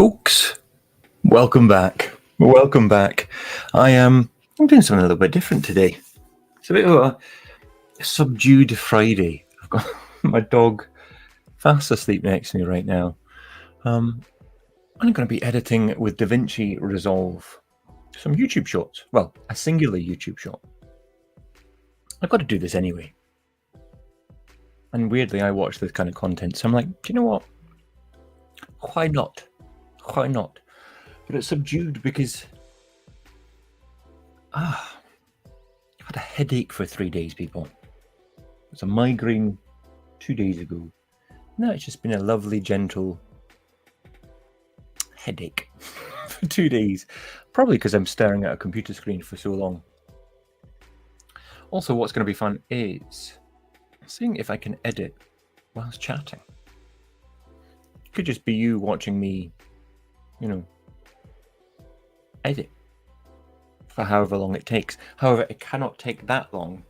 Folks, welcome back. Welcome back. I'm doing something a little bit different today. It's a bit of a subdued Friday. I've got my dog fast asleep next to me right now. I'm going to be editing with Davinci Resolve some YouTube shorts. Well, a singular YouTube short. I've got to do this anyway. And weirdly, I watch this kind of content, so I'm like, do you know what? Why not? Why not? But it's subdued because I've had a headache for 3 days, people. It was a migraine 2 days ago. Now it's just been a lovely, gentle headache for 2 days. Probably because I'm staring at a computer screen for so long. Also, what's going to be fun is seeing if I can edit whilst chatting. It could just be you watching me, edit for however long it takes. However, it cannot take that long.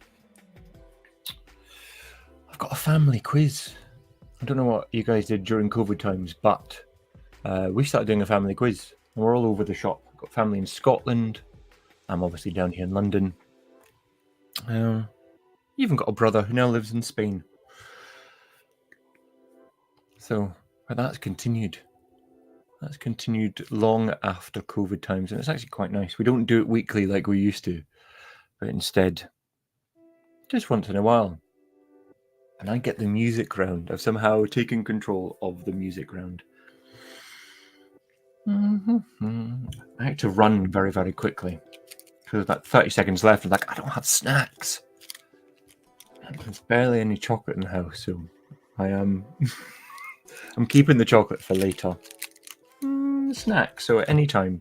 I've got a family quiz. I don't know what you guys did during COVID times, but we started doing a family quiz. And we're all over the shop. I've got family in Scotland. I'm obviously down here in London. Even got a brother who now lives in Spain. So that's continued. That's continued long after COVID times, and it's actually quite nice. We don't do it weekly like we used to, but instead, just once in a while. And I get the music round. I've somehow taken control of the music round. I had to run very, very quickly. Because about 30 seconds left, I'm like, I don't have snacks. There's barely any chocolate in the house, so I am. I'm keeping the chocolate for later. Snacks, so at any time.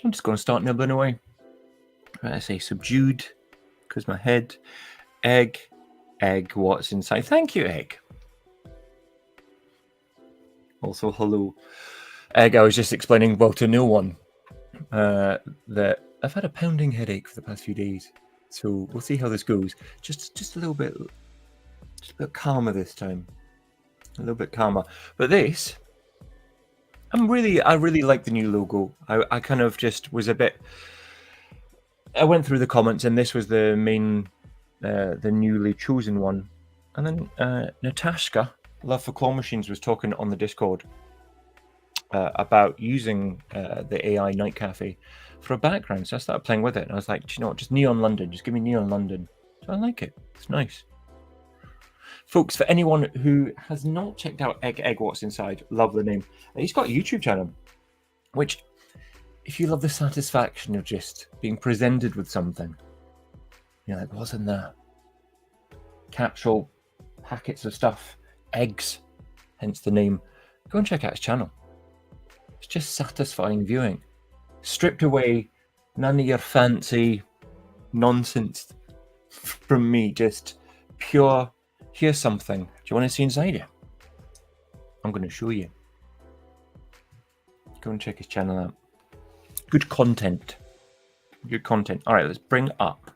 I'm just going to start nibbling away. I say subdued, because my head. Egg, what's inside? Thank you, Egg. Also, hello. Egg, I was just explaining, well, to no one, that I've had a pounding headache for the past few days. So we'll see how this goes. Just a little bit, calmer this time. A little bit calmer. But this, I really like the new logo. I kind of just was a bit. I went through the comments, and this was the main, the newly chosen one. And then Natasha, Love for Claw Machines, was talking on the Discord about using the AI Night Cafe for a background. So I started playing with it, and I was like, do you know what? Just Neon London. Just give me Neon London. So I like it. It's nice. Folks, for anyone who has not checked out Egg What's Inside, love the name. He's got a YouTube channel, which, if you love the satisfaction of just being presented with something, you're like, what's in there? Capsule, packets of stuff, eggs, hence the name. Go and check out his channel. It's just satisfying viewing. Stripped away, none of your fancy nonsense from me, just pure. Here's something. Do you want to see inside it? I'm going to show you. Go and check his channel out. Good content. Good content. All right, let's bring up.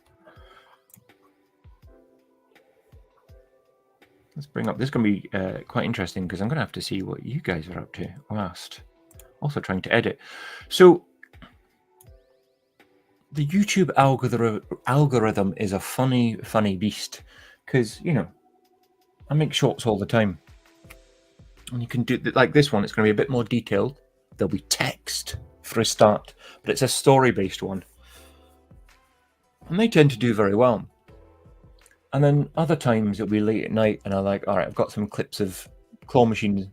This is going to be quite interesting because I'm going to have to see what you guys are up to whilst also trying to edit. So the YouTube algorithm is a funny beast because, I make shorts all the time, and you can do like this one. It's going to be a bit more detailed. There'll be text for a start, but it's a story-based one, and they tend to do very well. And then other times it'll be late at night, and I'm like, all right, I've got some clips of Claw Machines,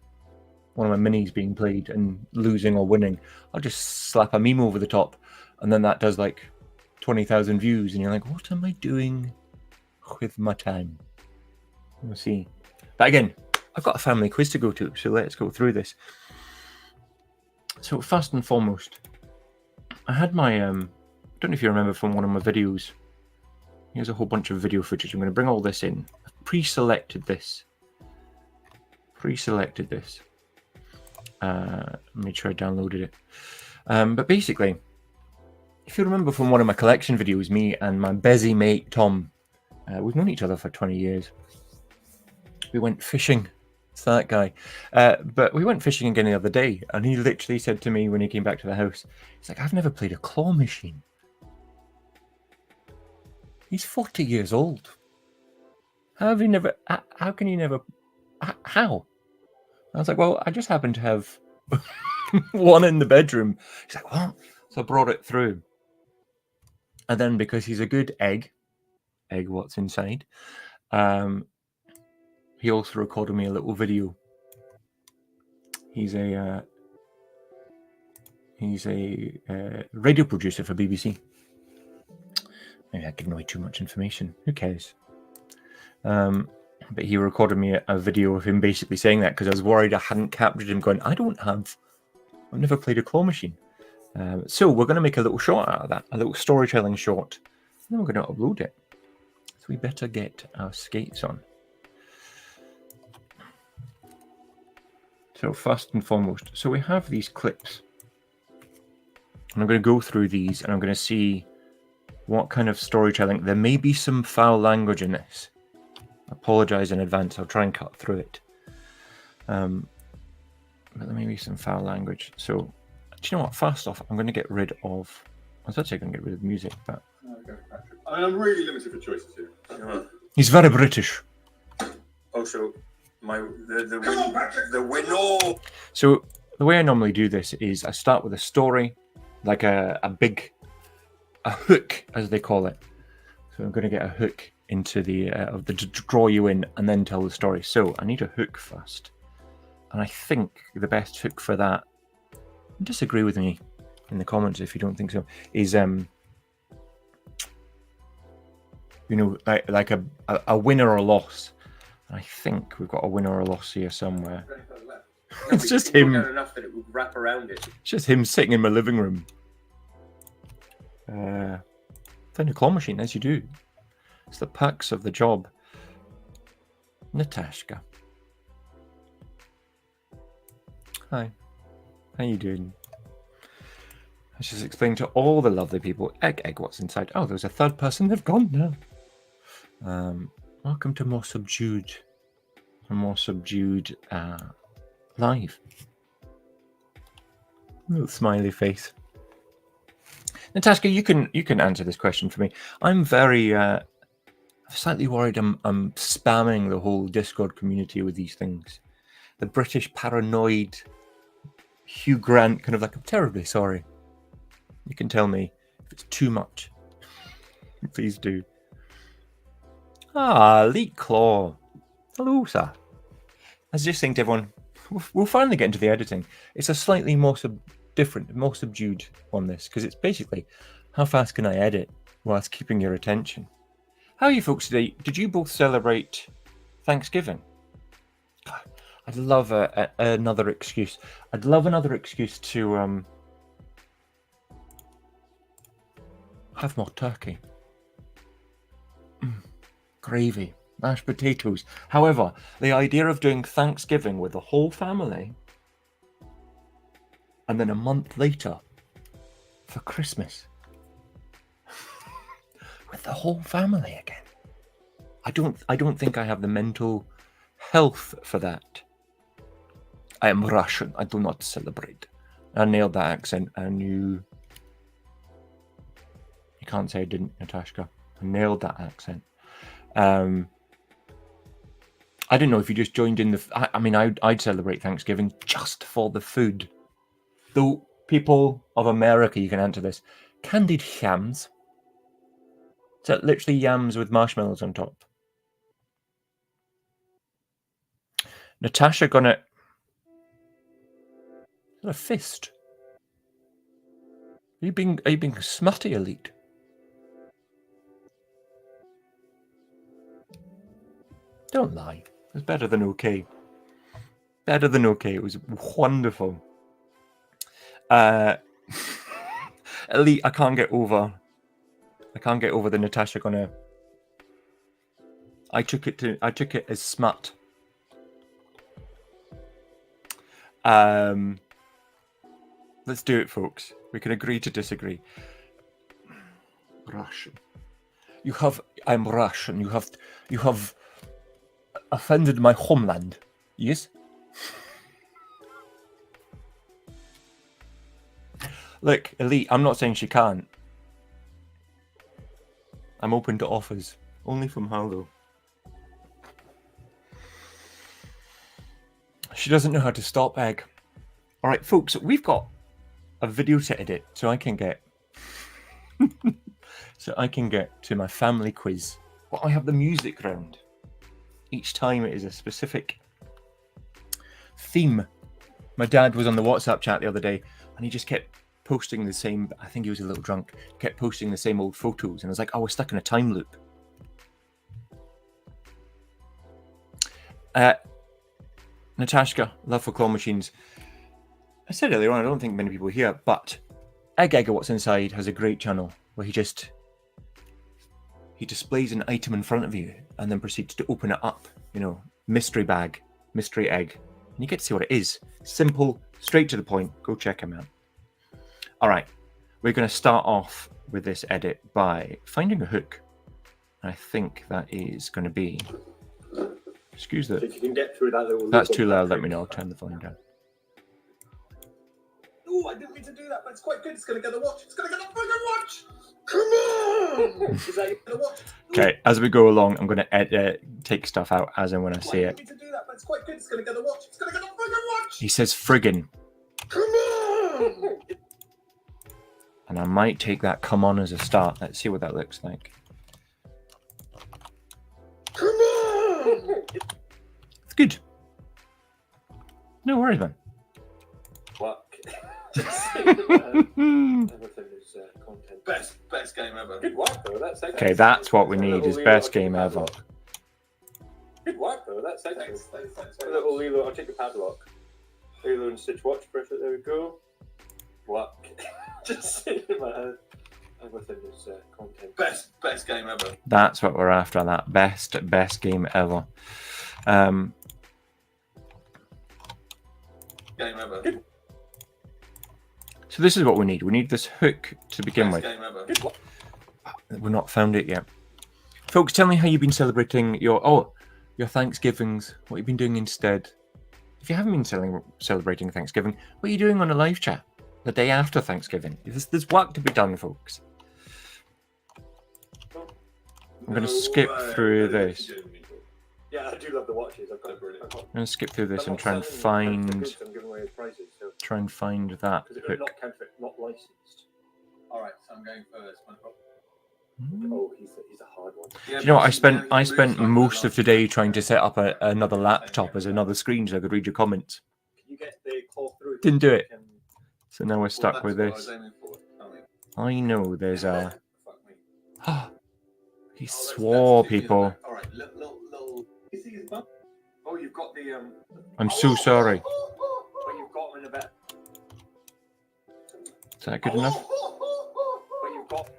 one of my minis being played and losing or winning. I'll just slap a meme over the top, and then that does like 20,000 views, and you're like, what am I doing with my time? We'll see. But again, I've got a family quiz to go to, so let's go through this. So first and foremost, I had my, I don't know if you remember from one of my videos, here's a whole bunch of video footage. I'm going to bring all this in. I've pre-selected this. Made sure I downloaded it. But basically, if you remember from one of my collection videos, me and my busy mate, Tom, we've known each other for 20 years. We went fishing It's that guy. But we went fishing again the other day, and he literally said to me when he came back to the house, he's like, I've never played a claw machine. He's 40 years old. How can you never, how? I was like, well, I just happen to have one in the bedroom. He's like, what? So I brought it through. And then because he's a good egg what's inside, he also recorded me a little video. He's a radio producer for BBC. Maybe I gave away too much information. Who cares? But he recorded me a video of him basically saying that because I was worried I hadn't captured him going, I've never played a claw machine. So we're going to make a little short out of that, a little storytelling short. And then we're going to upload it. So we better get our skates on. So first and foremost, so we have these clips. And I'm going to go through these and I'm going to see what kind of storytelling. There may be some foul language in this. I apologise in advance. I'll try and cut through it. But there may be some foul language. So, do you know what? First off, I'm going to get rid of... I was actually going to get rid of the music, but... I mean, I'm really limited for choices here. He's very British. Also, the winner. So, the way I normally do this is I start with a story, like a hook, as they call it. So I'm going to get a hook into to draw you in and then tell the story. So I need a hook first. And I think the best hook for that, disagree with me in the comments if you don't think so, is, like a win or a loss. And I think we've got a win or a loss here somewhere. It's just him. Enough that it would wrap around it. It's just him sitting in my living room. Find a claw machine, as you do. It's the perks of the job. Natasha. Hi. How you doing? I just explained to all the lovely people, egg, what's inside. Oh, there's a third person. They've gone now. Welcome to more subdued live. Little smiley face. Natasha, you can answer this question for me. I'm very slightly worried I'm spamming the whole Discord community with these things. The British paranoid Hugh Grant kind of like, I'm terribly sorry. You can tell me if it's too much. Please do. Leek Claw. Hello, sir. I was just saying to everyone, we'll finally get into the editing. It's a slightly more different, more subdued on this, because it's basically how fast can I edit whilst keeping your attention. How are you folks today? Did you both celebrate Thanksgiving? God, I'd love another excuse. I'd love another excuse to have more turkey. Gravy, mashed potatoes. However, the idea of doing Thanksgiving with the whole family and then a month later for Christmas with the whole family again. I don't think I have the mental health for that. I am Russian. I do not celebrate. I nailed that accent. And you can't say I didn't, Natasha. I nailed that accent. I don't know if you just joined in I'd celebrate Thanksgiving just for the food. Though people of America, you can answer this. Candied yams. Is that literally yams with marshmallows on top? Natasha gonna... Is that a fist? Are you being smutty, Elite? Don't lie. It was better than okay. Better than okay. It was wonderful. Elite, I can't get over the Natasha gonna... I took it as smut. Let's do it, folks. We can agree to disagree. Russian. I'm Russian. You have offended my homeland. Yes. Look, Elite, I'm not saying she can't. I'm open to offers. Only from Harlow. She doesn't know how to stop, Egg. Alright, folks, we've got a video to edit so I can get to my family quiz. But I have the music round. Each time it is a specific theme. My dad was on the WhatsApp chat the other day and he just kept posting the same, I think he was a little drunk, kept posting the same old photos, and I was like, oh, we're stuck in a time loop. Natashka, love for claw machines. I said earlier on, I don't think many people here, but Egg What's Inside has a great channel where he displays an item in front of you and then proceeds to open it up, you know, mystery bag, mystery egg, and you get to see what it is. Simple, straight to the point. Go check him out. All right, we're going to start off with this edit by finding a hook. I think that is going to be. Excuse that. If you can get through that little. That's too loud. Let me know. I'll turn the volume down. Oh, I didn't mean to do that, but it's quite good. It's going to get the watch. It's going to get the friggin' watch. Come on! Is that the watch? Okay, as we go along, I'm going to take stuff out as and when I see I it. didn't mean to do that, but it's quite good. It's going to get the watch. It's going to get the friggin' watch. He says friggin'. Come on! And I might take that come on as a start. Let's see what that looks like. Come on! It's good. No worries, man. Fuck. Everything is content. Best game ever. Good work, though. That's excellent. Okay, that's what we need, is best game ever. Good work, though. That's excellent. Thanks. A little Lilo. I'll take the padlock. Lilo and Stitch watch pressure. There we go. Work. Just in my head. Everything is content. Best game ever. That's what we're after, that best game ever. Game ever. Good. So this is what we need. We need this hook to begin with. Game ever. Good work. We've not found it yet. Folks, tell me how you've been celebrating your Thanksgivings, what you've been doing instead. If you haven't been celebrating Thanksgiving, what are you doing on a live chat the day after Thanksgiving? There's work to be done, folks. I'm going to skip through this. Yeah, I do love the watches. I've got I'm going to skip through this I'm and try and not selling find counterfeit goods, I'm giving away prices, so that because hook. it's not counterfeit, not licensed. All right, so I'm going first. Oh, he's a hard one. Do you know what? I spent most of today trying to set up another laptop as another screen so I could read your comments. Can you get the claw through? Didn't do it. Can- So now we're stuck with this. I know there's a. He swore, people. All right, little. You see his bum? Oh, you've got the I'm so sorry. But you've got them in a bit. Is that good enough? But you've got.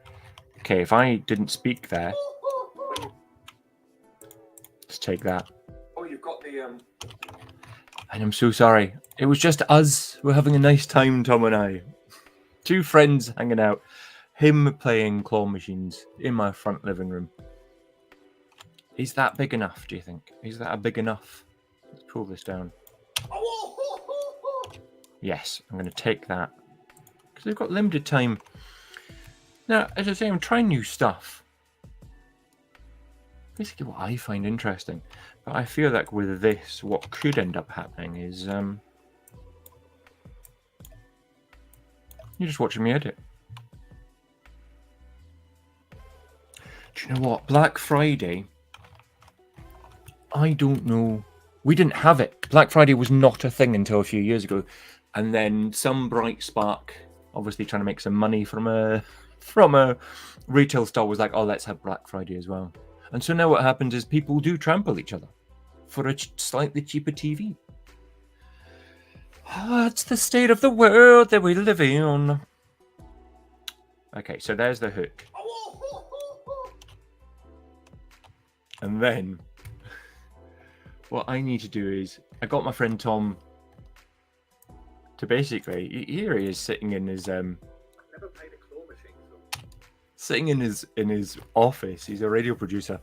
Okay, if I didn't speak there, let's take that. Oh, you've got the And I'm so sorry. It was just us. We're having a nice time, Tom and I. Two friends hanging out. Him playing claw machines in my front living room. Is that big enough, do you think? Is that a big enough? Let's pull this down. Yes, I'm going to take that. Because they've got limited time. Now, as I say, I'm trying new stuff. Basically what I find interesting. But I feel like with this, what could end up happening is... you're just watching me edit. Do you know what? Black Friday... I don't know. We didn't have it. Black Friday was not a thing until a few years ago. And then some bright spark, obviously trying to make some money from a retail store, was like, oh, let's have Black Friday as well. And so now what happens is people do trample each other for a slightly cheaper TV. Oh, it's the state of the world that we live in. Okay, so there's the hook. And then what I need to do is, I got my friend Tom to basically, here he is sitting in his Never played a claw machine, so. sitting in his office. He's a radio producer.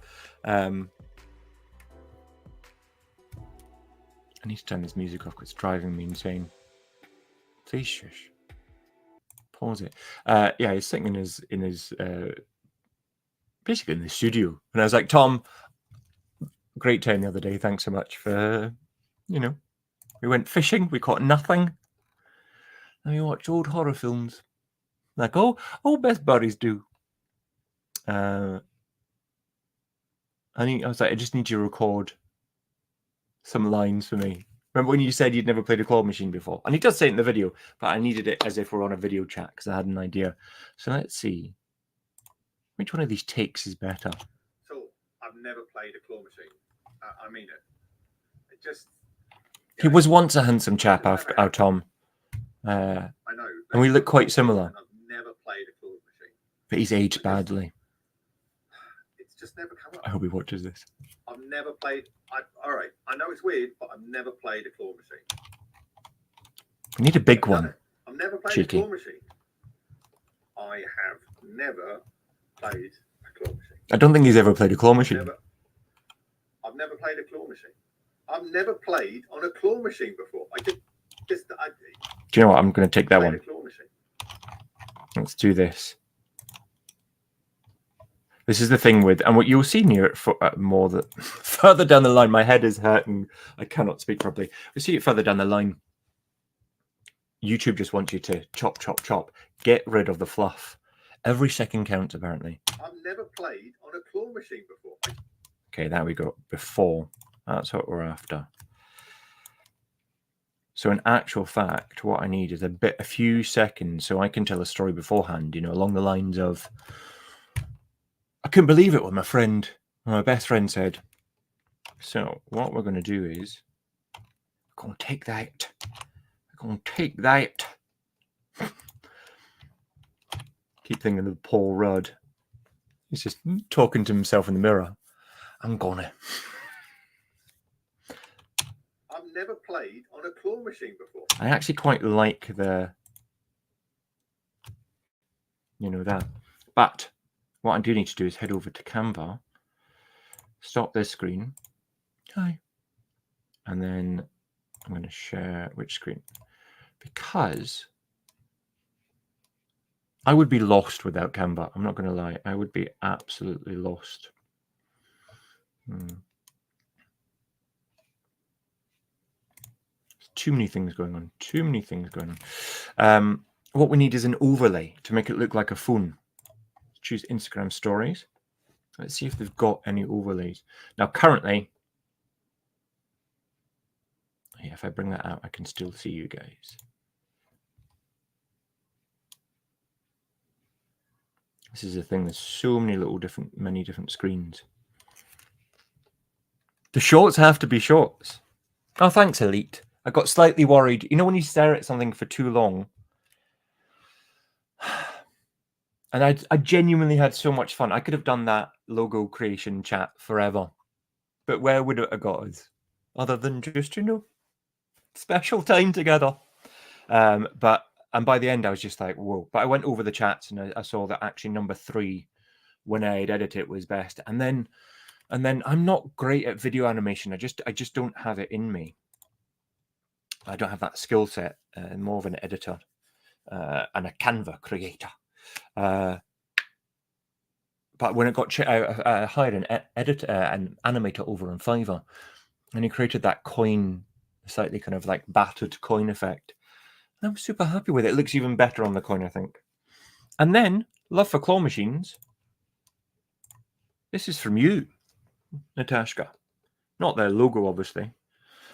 I need to turn this music off because it's driving me insane. Please shush. Pause it. Yeah, he's sitting in his basically in the studio, and I was like, Tom, great time the other day. Thanks so much for, we went fishing. We caught nothing. And we watched old horror films, like best buddies do. I was like, I just need you to record some lines for me. Remember when you said you'd never played a claw machine before? And he does say it in the video, but I needed it as if we're on a video chat because I had an idea. So let's see. Which one of these takes is better? So I've never played a claw machine. I mean it. It just. He was once a handsome chap, our Tom. I know. And we look quite similar. I've never played a claw machine. But he's aged badly. It's just never come up. I hope he watches this. I've never played. All right. I know it's weird, but I've never played a claw machine. We need a big one. I've never played Cheeky. a claw machine. I have never played a claw machine. I don't think he's ever played a claw machine. I've never played a claw machine. I've never played on a claw machine before. Do you know what? I'm going to take that one. Let's do this. This is the thing with, and what you'll see near it more that further down the line, my head is hurting. I cannot speak properly. We see it further down the line. YouTube just wants you to chop, chop, chop. Get rid of the fluff. Every second counts, apparently. I've never played on a claw machine before. Okay, there we go. Before. That's what we're after. So in actual fact, what I need is a few seconds so I can tell a story beforehand, along the lines of, I couldn't believe it when my best friend said. So what we're going to do is, we're going to take that. We're going to take that. Keep thinking of Paul Rudd. He's just talking to himself in the mirror. I'm gonna. I've never played on a claw machine before. I actually quite like that. But what I do need to do is head over to Canva, stop this screen. Hi. And then I'm going to share which screen? Because I would be lost without Canva. I'm not going to lie. I would be absolutely lost. There's too many things going on. Too many things going on. What we need is an overlay to make it look like a phone. Choose Instagram stories. Let's see if they've got any overlays. Now, currently, yeah, if I bring that out, I can still see you guys. This is the thing. There's so many many different screens. The shorts have to be shorts. Oh, thanks, Elite. I got slightly worried. When you stare at something for too long. And I genuinely had so much fun. I could have done that logo creation chat forever. But where would it have got us? Other than just, special time together. And by the end, I was just like, whoa. But I went over the chats and I saw that actually number 3, when I'd edit it, was best. And then I'm not great at video animation. I just don't have it in me. I don't have that skill set. I'm more of an editor and a Canva creator. But when it got, I hired an editor, an animator over on Fiverr, and he created that coin, slightly kind of like battered coin effect. And I'm super happy with it. It looks even better on the coin, I think. And then, love for claw machines. This is from you, Natashka. Not their logo, obviously.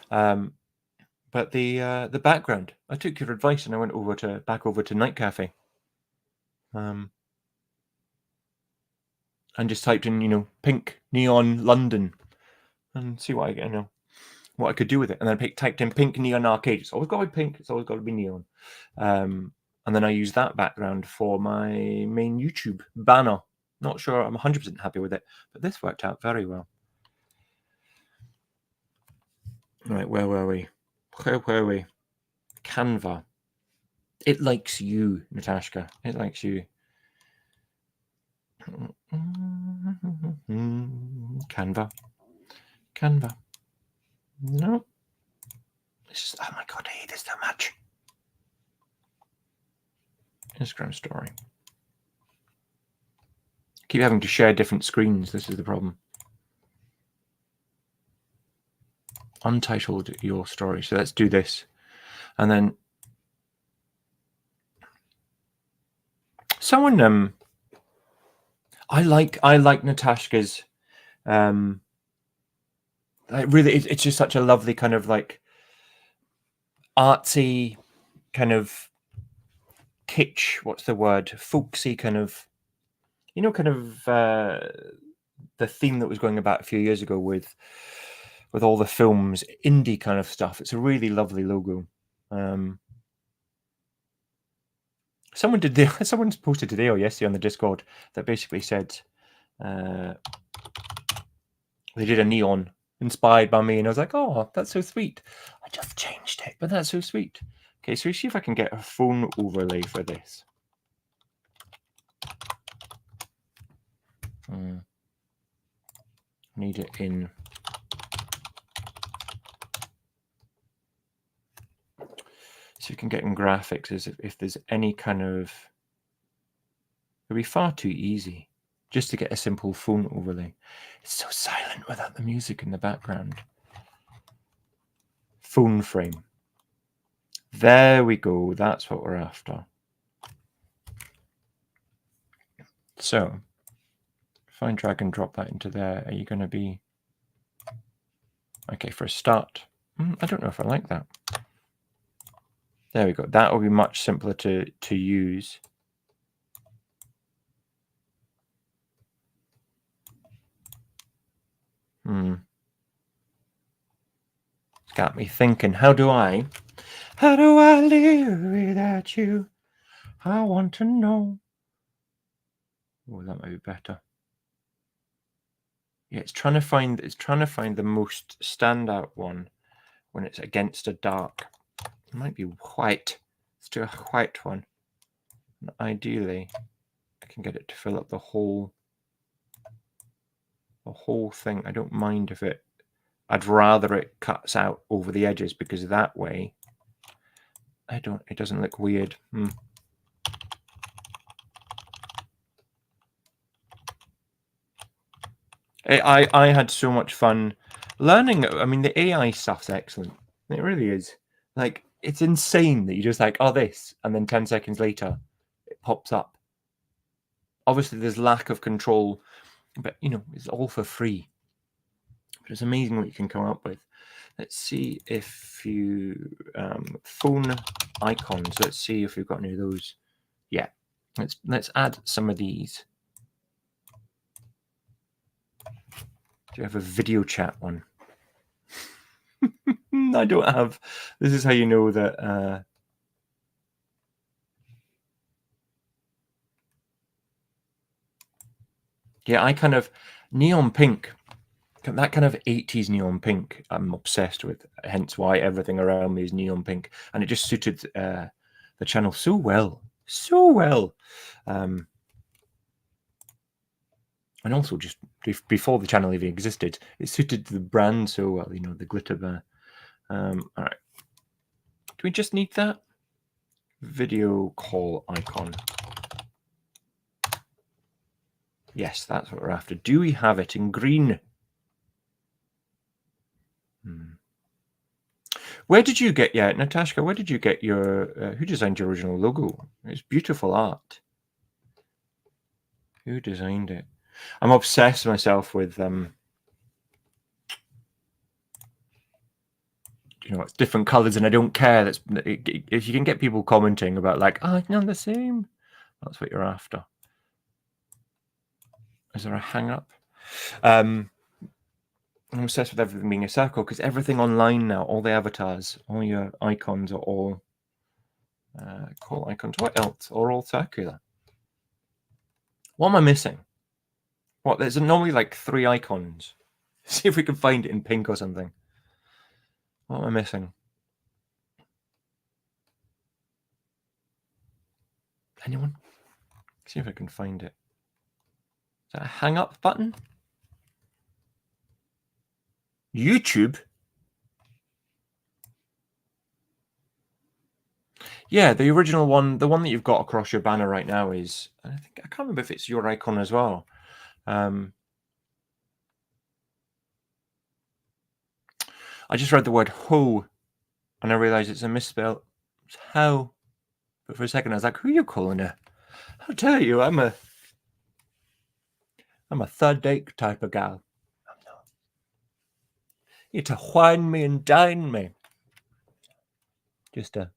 But the background. I took your advice and I went back over to Night Cafe. And just typed in, pink neon London, and see what what I could do with it. And then I typed in pink neon arcade. It's always got to be pink. It's always got to be neon. And then I used that background for my main YouTube banner. Not sure I'm 100% happy with it, but this worked out very well. Right, where were we? Where were we? Canva. It likes you, Natashka. It likes you. Canva. No. It's just, oh my god, I hate this so much. Instagram story. Keep having to share different screens. This is the problem. Untitled your story. So let's do this. And then someone I like Natashka's like really it's just such a lovely kind of like artsy kind of kitsch, what's the word? Folksy kind of, you know, kind of the theme that was going about a few years ago with all the films, indie kind of stuff. It's a really lovely logo. Someone's posted today or yesterday on the Discord that basically said they did a neon inspired by me, and I was like, oh, that's so sweet. I just changed it, but that's so sweet. Okay, so see if I can get a phone overlay for this. Need it in. So you can get in graphics as if there's any kind of. It'd be far too easy just to get a simple phone overlay. It's so silent without the music in the background. Phone frame. There we go. That's what we're after. So if I drag and drop that into there, are you going to be okay for a start? I don't know if I like that. There we go. That will be much simpler to use. It's got me thinking, how do I live without you? I want to know. Oh, that might be better. Yeah, it's trying to find the most standout one when it's against a dark. It might be white. Let's do a white one. And ideally, I can get it to fill up the whole thing. I don't mind if I'd rather it cuts out over the edges, because that way it doesn't look weird. I had so much fun learning. I mean, the AI stuff's excellent. It really is. Like, it's insane that you just like, oh, this, and then 10 seconds later, it pops up. Obviously, there's lack of control, but, you know, it's all for free. But it's amazing what you can come up with. Let's see if you phone icons. Let's see if we've got any of those. Yeah, let's add some of these. Do you have a video chat one? I don't have. This is how you know that. Yeah, I kind of neon pink. That kind of 80s neon pink I'm obsessed with, hence why everything around me is neon pink, and it just suited the channel so well. And also, just before the channel even existed, it suited the brand so well, you know, the glitter bear. All right, do we just need that video call icon? Yes, that's what we're after. Do we have it in green? Where did you get, Natashka, where did you get your, who designed your original logo? It's beautiful art. Who designed it? I'm obsessed myself with, you know, it's different colors, and I don't care. If you can get people commenting about like, oh, it's not the same, that's what you're after. Is there a hang up? I'm obsessed with everything being a circle, because everything online now, all the avatars, all your icons are all call icons. What else? Or all circular. What am I missing? What? There's normally like 3 icons. See if we can find it in pink or something. What am I missing? Anyone? See if I can find it. Is that a hang up button? YouTube? Yeah, the original one, the one that you've got across your banner right now is, I can't remember if it's your icon as well. I just read the word ho, and I realised it's a misspell. It's how. But for a second, I was like, who are you calling her? I'll tell you, I'm a third date type of gal. You're to wine me and dine me. Just a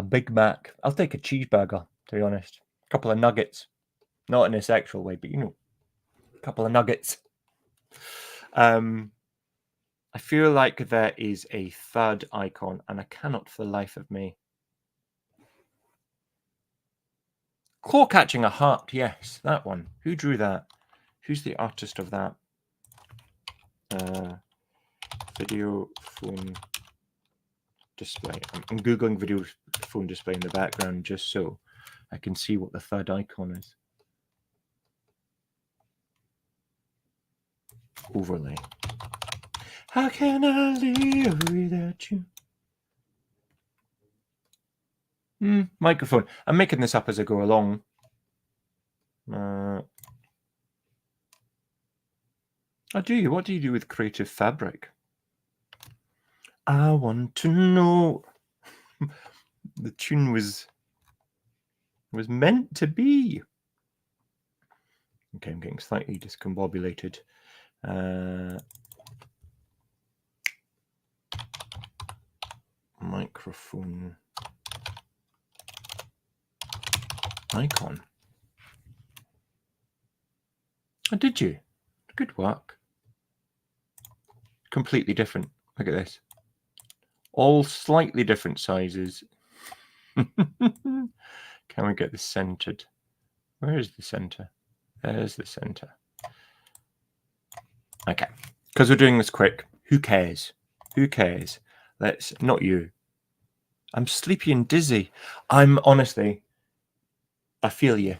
Big Mac. I'll take a cheeseburger, to be honest. A couple of nuggets. Not in a sexual way, but a couple of nuggets. I feel like there is a third icon, and I cannot for the life of me. Claw catching a heart, yes, that one. Who drew that? Who's the artist of that? Video phone display. I'm googling video phone display in the background just so I can see what the third icon is. Overlay. How can I live without you? Microphone. I'm making this up as I go along. What do you do with creative fabric? I want to know. The tune was meant to be. Okay, I'm getting slightly discombobulated. Microphone icon. Oh, did you? Good work. Completely different. Look at this. All slightly different sizes. Can we get this centered? Where is the center? There's the center. Okay. Because we're doing this quick. Who cares? Who cares? Let's, not you. I'm sleepy and dizzy. I'm honestly, I feel you.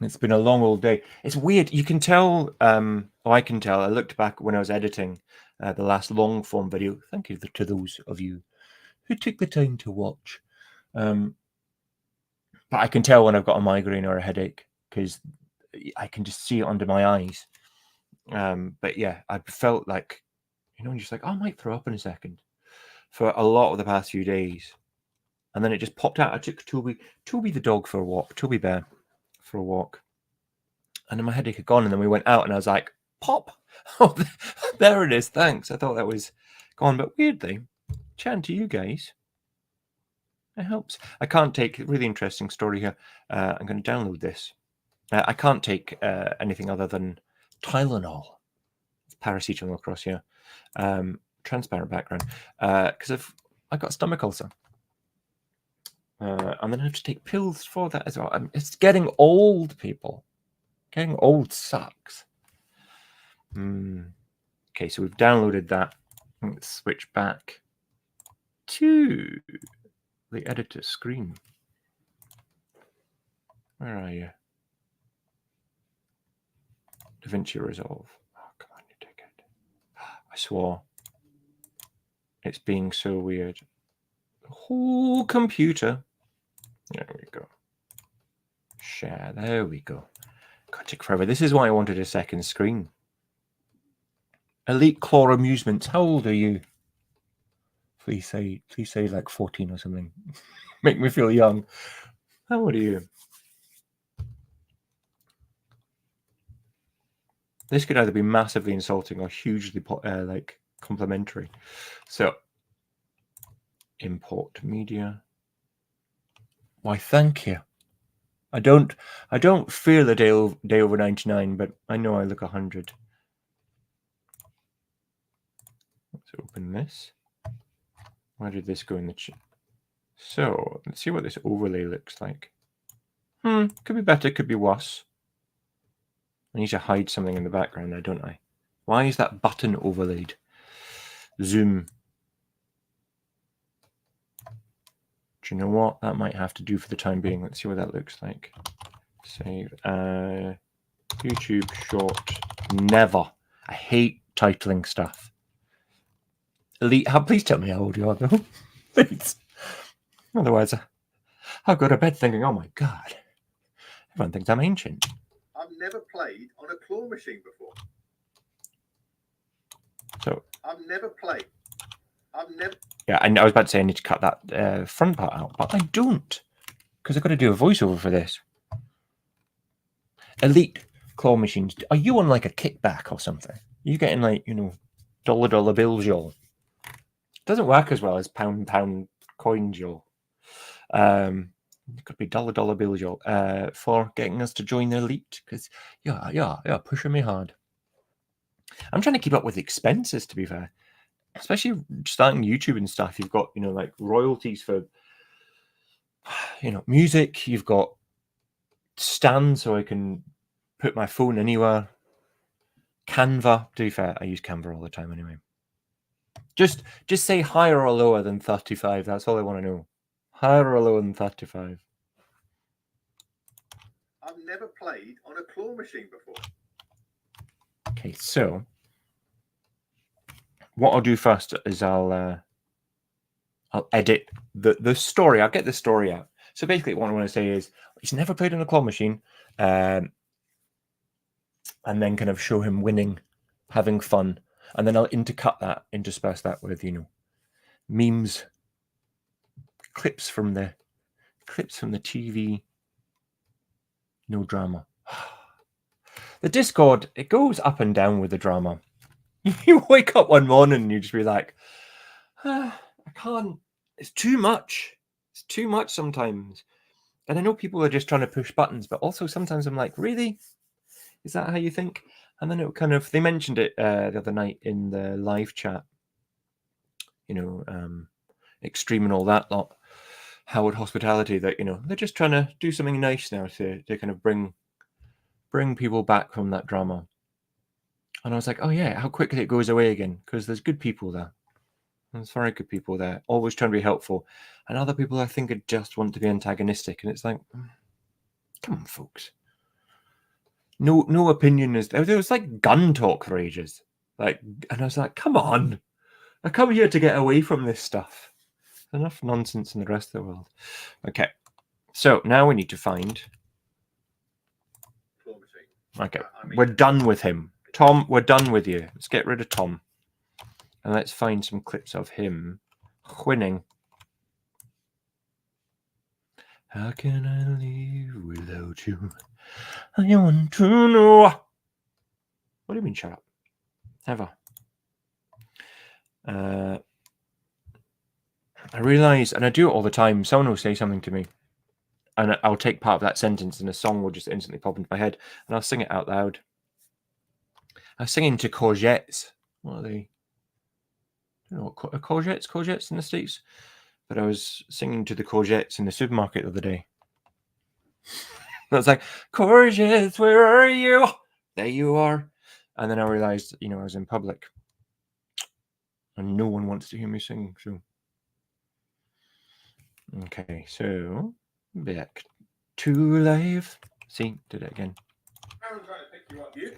It's been a long old day. It's weird. You can tell, I can tell. I looked back when I was editing the last long form video. Thank you to those of you who took the time to watch. But I can tell when I've got a migraine or a headache because I can just see it under my eyes. But yeah, I felt like, just like, oh, I might throw up in a second for a lot of the past few days. And then it just popped out. I took Toby the dog for a walk, Toby Bear for a walk. And then my headache had gone, and then we went out, and I was like, pop. Oh, there it is. Thanks. I thought that was gone. But weirdly, chatting to you guys, it helps. I can't take, really interesting story here. I'm going to download this. I can't take anything other than Tylenol. It's paracetamol across here. Transparent background. Because I got a stomach ulcer. And then I have to take pills for that as well. It's getting old, people. Getting old sucks. Okay, so we've downloaded that. Let's switch back to the editor screen. Where are you? Davinci Resolve. Oh, come on, you dickhead. I swore. It's being so weird. The whole computer. There we go. Share. There we go. God, took forever. This is why I wanted a second screen. Elite Claw Amusements. How old are you? Please say like 14 or something. Make me feel young. How old are you? This could either be massively insulting or hugely like complimentary. So, import media. Why, thank you. I don't feel a day over 99, but I know I look 100. Let's open this. Where did this go in the chat? So let's see what this overlay looks like. Could be better, could be worse. I need to hide something in the background there, don't I? Why is that button overlaid? Zoom. Do you know what? That might have to do for the time being. Let's see what that looks like. Save. YouTube short. Never. I hate titling stuff. Elite. Please tell me how old you are, though. Please. Otherwise, I'll go to bed thinking, oh my God, everyone thinks I'm ancient. I've never played on a claw machine before. So, I've never played. I've never. yeah, I was about to say I need to cut that front part out, but I don't, because I've got to do a voiceover for this. Elite claw machines. Are you on like a kickback or something? Are you getting like, dollar bills, y'all? Doesn't work as well as pound coins, y'all. It could be dollar bills, y'all, for getting us to join the elite, because yeah, pushing me hard. I'm trying to keep up with expenses, to be fair, especially starting YouTube and stuff. You've got like royalties for music. You've got stands so I can put my phone anywhere. Canva. To be fair, I use Canva all the time anyway. Just say higher or lower than 35. That's all I want to know. Higher or lower than 35. I've never played on a claw machine before. Okay, so what I'll do first is I'll edit the story. I'll get the story out. So basically, what I want to say is he's never played on a claw machine, and then kind of show him winning, having fun, and then I'll intersperse that with memes, clips from the TV. No drama. The Discord, it goes up and down with the drama. You wake up one morning and you just be like, I can't. It's too much. It's too much sometimes. And I know people are just trying to push buttons, but also sometimes I'm like, really? Is that how you think? And then they mentioned it the other night in the live chat, Extreme and all that lot, Howard Hospitality, that, they're just trying to do something nice now to kind of bring people back from that drama. And I was like, oh yeah, how quickly it goes away again, because there's good people there. There's very good people there, always trying to be helpful. And other people, I think, just want to be antagonistic. And it's like, come on, folks. No opinion is there. There was like gun talk for ages. And I was like, come on. I come here to get away from this stuff. There's enough nonsense in the rest of the world. Okay. So now we need to find. Okay. We're done with him. Tom, we're done with you. Let's get rid of Tom. And let's find some clips of him winning. How can I live without you? I want to know. What do you mean, shut up? Never. I realise, and I do it all the time, someone will say something to me, and I'll take part of that sentence, and a song will just instantly pop into my head, and I'll sing it out loud. I was singing to courgettes. What are they? I don't know what courgettes in the States? But I was singing to the courgettes in the supermarket the other day. I was like, courgettes, where are you? There you are. And then I realised, I was in public. And no one wants to hear me sing. So, okay, so back to life. See, did it again. I'm trying to pick you up. You.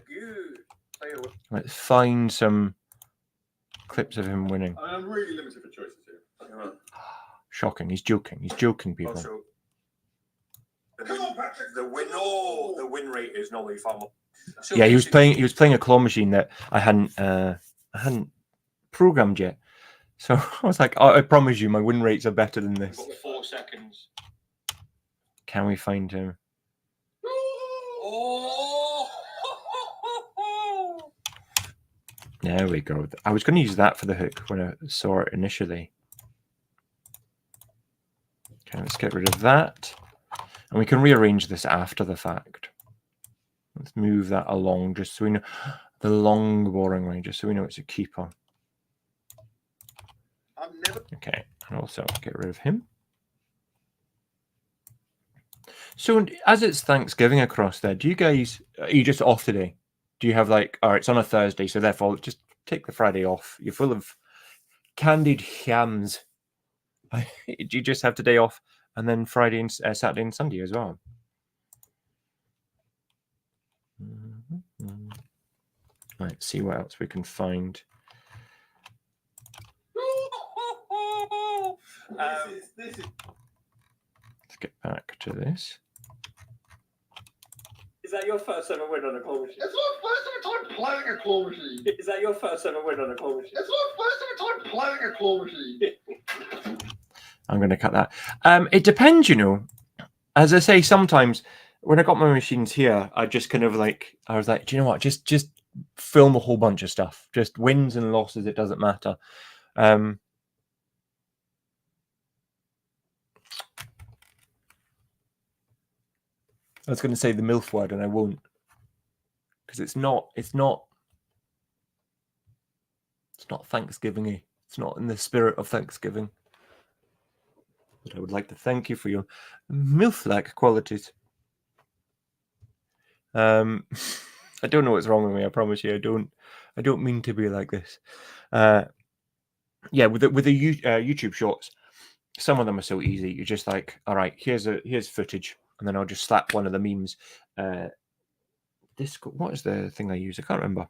Let's find some clips of him winning. I'm really limited for choices here. Shocking. He's joking. He's joking, people. Also, Come on, Patrick. the win rate is normally far more. So Yeah, he was playing a claw machine that I hadn't programmed yet. So I was like, I promise you, my win rates are better than this. 4 seconds. Can we find him? Oh! There we go. I was going to use that for the hook when I saw it initially. Okay, let's get rid of that. And we can rearrange this after the fact. Let's move that along just so we know the long, boring way, just so we know it's a keeper. Okay, and also get rid of him. So as it's Thanksgiving across there, do you guys, are you just off today? Do you have like, all right, it's on a Thursday, so therefore just take the Friday off. You're full of candied hams. Do you just have today off and then Friday and Saturday and Sunday as well? Let's see what else we can find. This is get back to this. Is that your first ever win on a claw machine? It's my first ever time playing a claw machine. Is that your first ever win on a claw machine? It's my first ever time playing a claw machine. I'm going to cut that. It depends, you know. As I say, sometimes when I got my machines here, I just kind of like, I was like, do you know what? Just film a whole bunch of stuff. Just wins and losses, it doesn't matter. I was going to say the MILF word, and I won't, because it's not Thanksgiving-y. It's not in the spirit of Thanksgiving. But I would like to thank you for your MILF-like qualities. I don't know what's wrong with me. I promise you, I don't mean to be like this. Yeah, with the YouTube shorts, some of them are so easy. You're just like, all right, here's footage. And then I'll just slap one of the memes. What is the thing I use? I can't remember.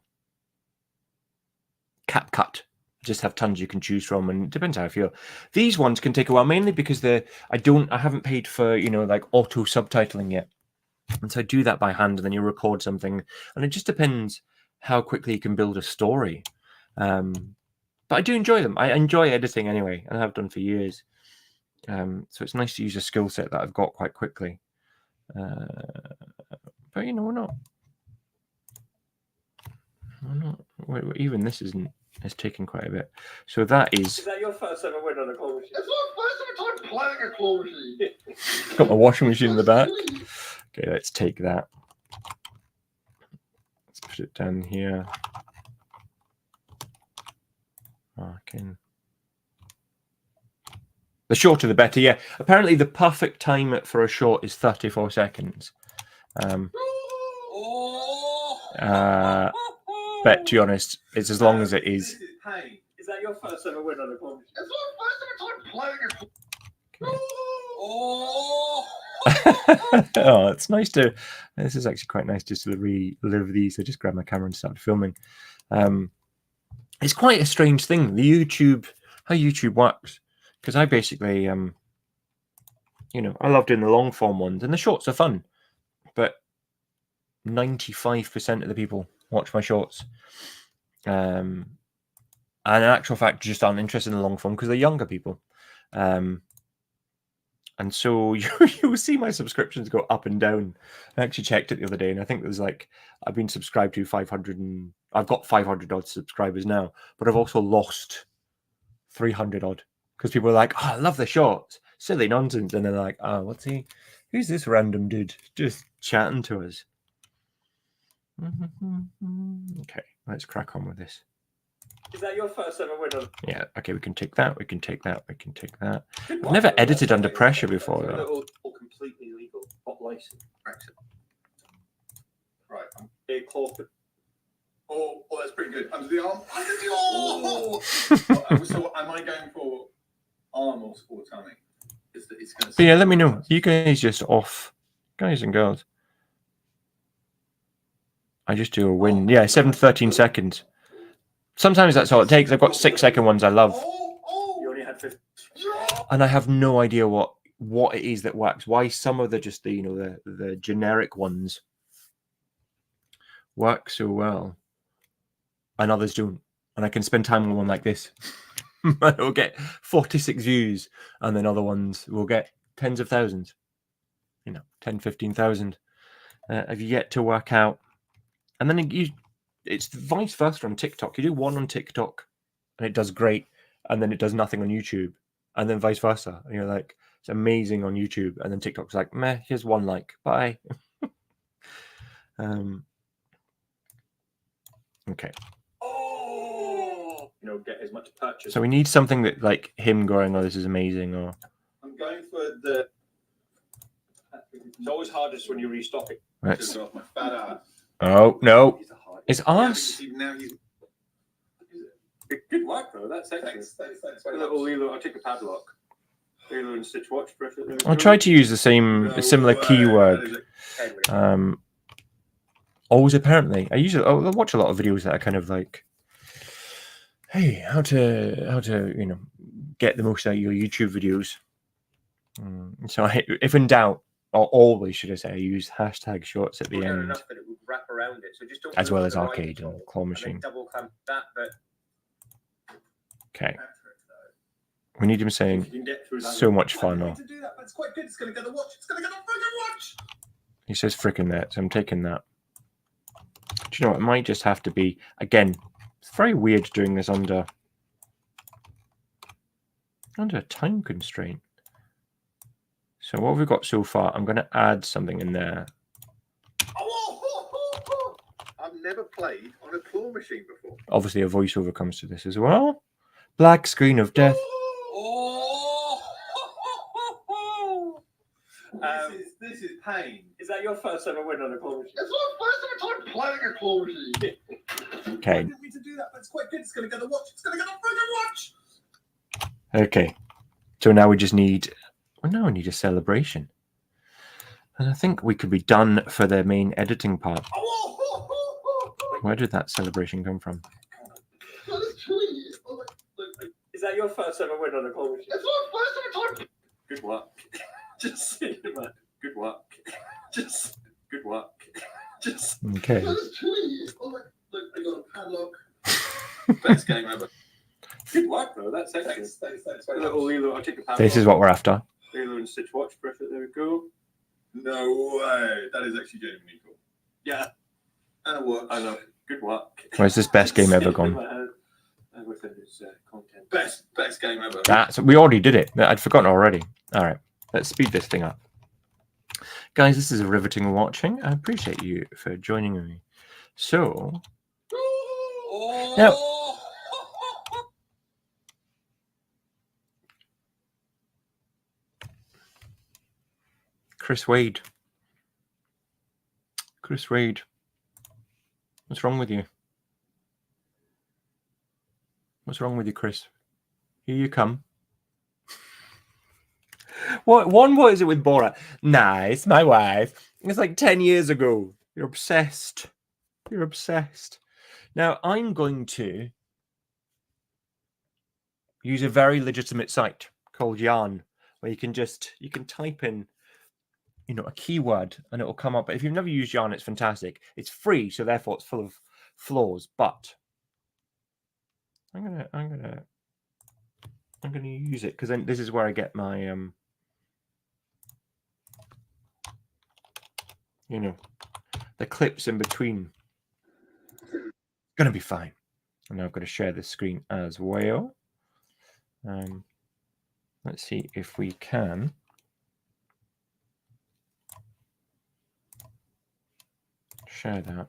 CapCut. Just have tons you can choose from, and it depends how I feel. These ones can take a while, mainly because I haven't paid for, you know, like auto subtitling yet. And so I do that by hand, and then you record something, and it just depends how quickly you can build a story. But I do enjoy them. I enjoy editing anyway, and I have done for years. So it's nice to use a skill set that I've got quite quickly. But you know, we're not. Wait, even this is taking quite a bit. So that is. Is that your first ever win on a claw machine? It's my first ever time playing a claw machine. Got my washing machine in the back. Okay, let's take that. Let's put it down here. Marking. The shorter the better, yeah. Apparently the perfect time for a short is 34 seconds. But to be honest, it's as long as it is. Hey, is that your first ever win on a claw machine? It's my first ever time playing a claw machine. Oh, it's nice to. This is actually quite nice just to relive these. I just grabbed my camera and started filming. It's quite a strange thing. How YouTube works. Because I basically, you know, I love doing the long form ones, and the shorts are fun. But 95% of the people watch my shorts. And in actual fact, just aren't interested in the long form because they're younger people. And so you'll see my subscriptions go up and down. I actually checked it the other day, and I think there's like, I've been subscribed to 500, and I've got 500 odd subscribers now, but I've also lost 300 odd. Because people are like, oh, I love the shorts. Silly nonsense. And they're like, oh, who's this random dude just chatting to us? Okay, let's crack on with this. Is that your first ever win? Yeah, okay, we can take that, we can take that, we can take that. I've never edited under pressure before, though. All completely legal, not licensed. Right. Oh, that's pretty good. Under the arm. Under the arm. So am I going for arm or sport tummy? It's going to. But yeah, let me know. You guys just off, guys and girls. I just do a win. Yeah, 7 to 13 seconds. Sometimes that's all it takes. I've got 6-second ones I love. You only had 50. And I have no idea what it is that works. Why some of the generic ones work so well and others don't. And I can spend time on one like this. It'll get 46 views, and then other ones will get tens of thousands. 10, 15,000. Have you yet to work out? And then it's vice versa on TikTok. You do one on TikTok and it does great, and then it does nothing on YouTube, and then vice versa. And you're like, it's amazing on YouTube, and then TikTok's like, meh, here's one like, bye. Okay. Get as much purchase. So we need something that like him going, oh, this is amazing, or I'm going for the. It's always hardest when you restock it. let's. Off my fat ass. Oh no, it's us. Now he's. Good work, though. That's excellent. Thanks. A little I'll take a padlock. Lilo and Stitch watch brush. I tried to use a similar keyword. Always apparently. I watch a lot of videos that are kind of like, hey, how to get the most out of your YouTube videos. So if in doubt, or always should I say, I use hashtag shorts at the Well, no, end, enough that it would wrap around it. So just don't as go well to as the right arcade at all, and claw and then machine. double clamp that, but Okay. We need him saying, You can get through that. so much I fun. didn't Or mean to do that, but it's quite good. It's going to get the watch. It's going to get the friggin' watch. he says frickin' that, so I'm taking that. Do you know what? It might just have to be, again, it's very weird doing this under a time constraint. So what have we got so far? I'm going to add something in there. I've never played on a claw machine before. Obviously, a voiceover comes to this as well. Black screen of death. This is pain. Is that your first ever win on a claw machine? It's my first ever time playing a claw machine. I Okay. didn't mean to do that, but it's quite good. It's going to get the watch. It's going to get the friggin' watch. Okay. So now we just need, well, now we need a celebration. And I think we could be done for the main editing part. Where did that celebration come from? Is that your first ever win on a claw machine? It's my first ever time. Good work. Just saying, man. Good work. Just good work. Just. Okay. I got a padlock. Best game ever. Good work, bro. That's excellent. Thanks. A little Lilo. I'll take a padlock. This is what we're after. Lilo and Stitch watch pressure. There we go. No way. That is actually genuinely cool. Yeah. And it works. I know. Good work. Where's this best game ever gone? Within this content. Best game ever. That's, we already did it. I'd forgotten already. All right. Let's speed this thing up. Guys, this is a riveting watching. I appreciate you for joining me. So, now, Chris Wade. Chris Wade. What's wrong with you? What's wrong with you, Chris? Here you come. What is it with Borat? Nah, it's my wife. It's like 10 years ago. You're obsessed. You're obsessed. Now, I'm going to use a very legitimate site called Yarn, where you can type in, a keyword and it will come up. But if you've never used Yarn, it's fantastic. It's free, so therefore it's full of flaws. But I'm gonna use it because then this is where I get my the clips in between. Gonna be fine. And now I've got to share the screen as well. Let's see if we can share that.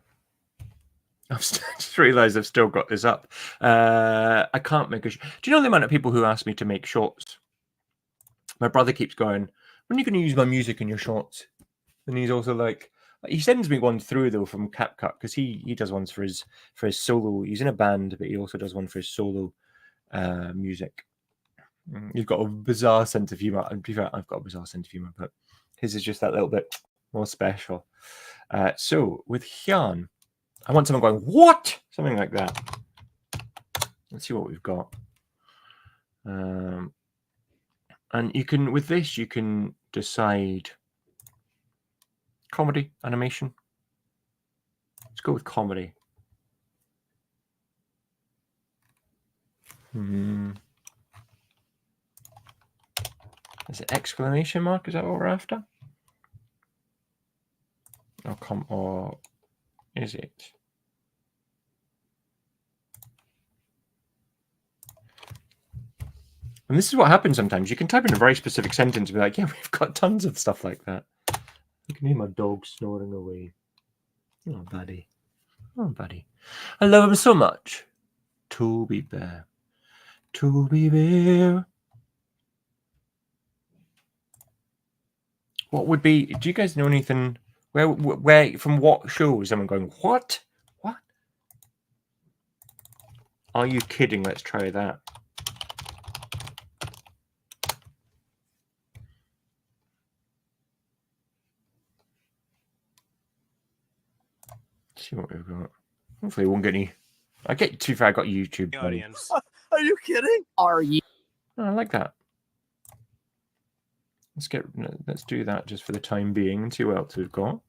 I've just realized I've still got this up. I can't make a. Do you know the amount of people who ask me to make shorts? My brother keeps going, when are you going to use my music in your shorts? And he's also like, he sends me one through though from CapCut because he does ones for his solo. He's in a band, but he also does one for his solo music. You've got a bizarre sense of humor. And to be fair, I've got a bizarre sense of humor, but his is just that little bit more special. So with Hyun, I want someone going, what? Something like that. Let's see what we've got. And you can, with this, you can decide comedy, animation. Let's go with comedy. Is it exclamation mark? Is that what we're after? Or is it? And this is what happens sometimes. You can type in a very specific sentence and be like, yeah, we've got tons of stuff like that. You can hear my dog snoring away. Oh, buddy. Oh, buddy. I love him so much. Toby Bear. Toby Bear. What would be... Do you guys know anything... Where from what show is someone going, what? What? Are you kidding? Let's try that. Let's see what we've got. Hopefully, we won't get any. I get too far. I got YouTube. Audience. Are you kidding? Are you? Oh, I like that. Let's do that just for the time being and see what else we've got.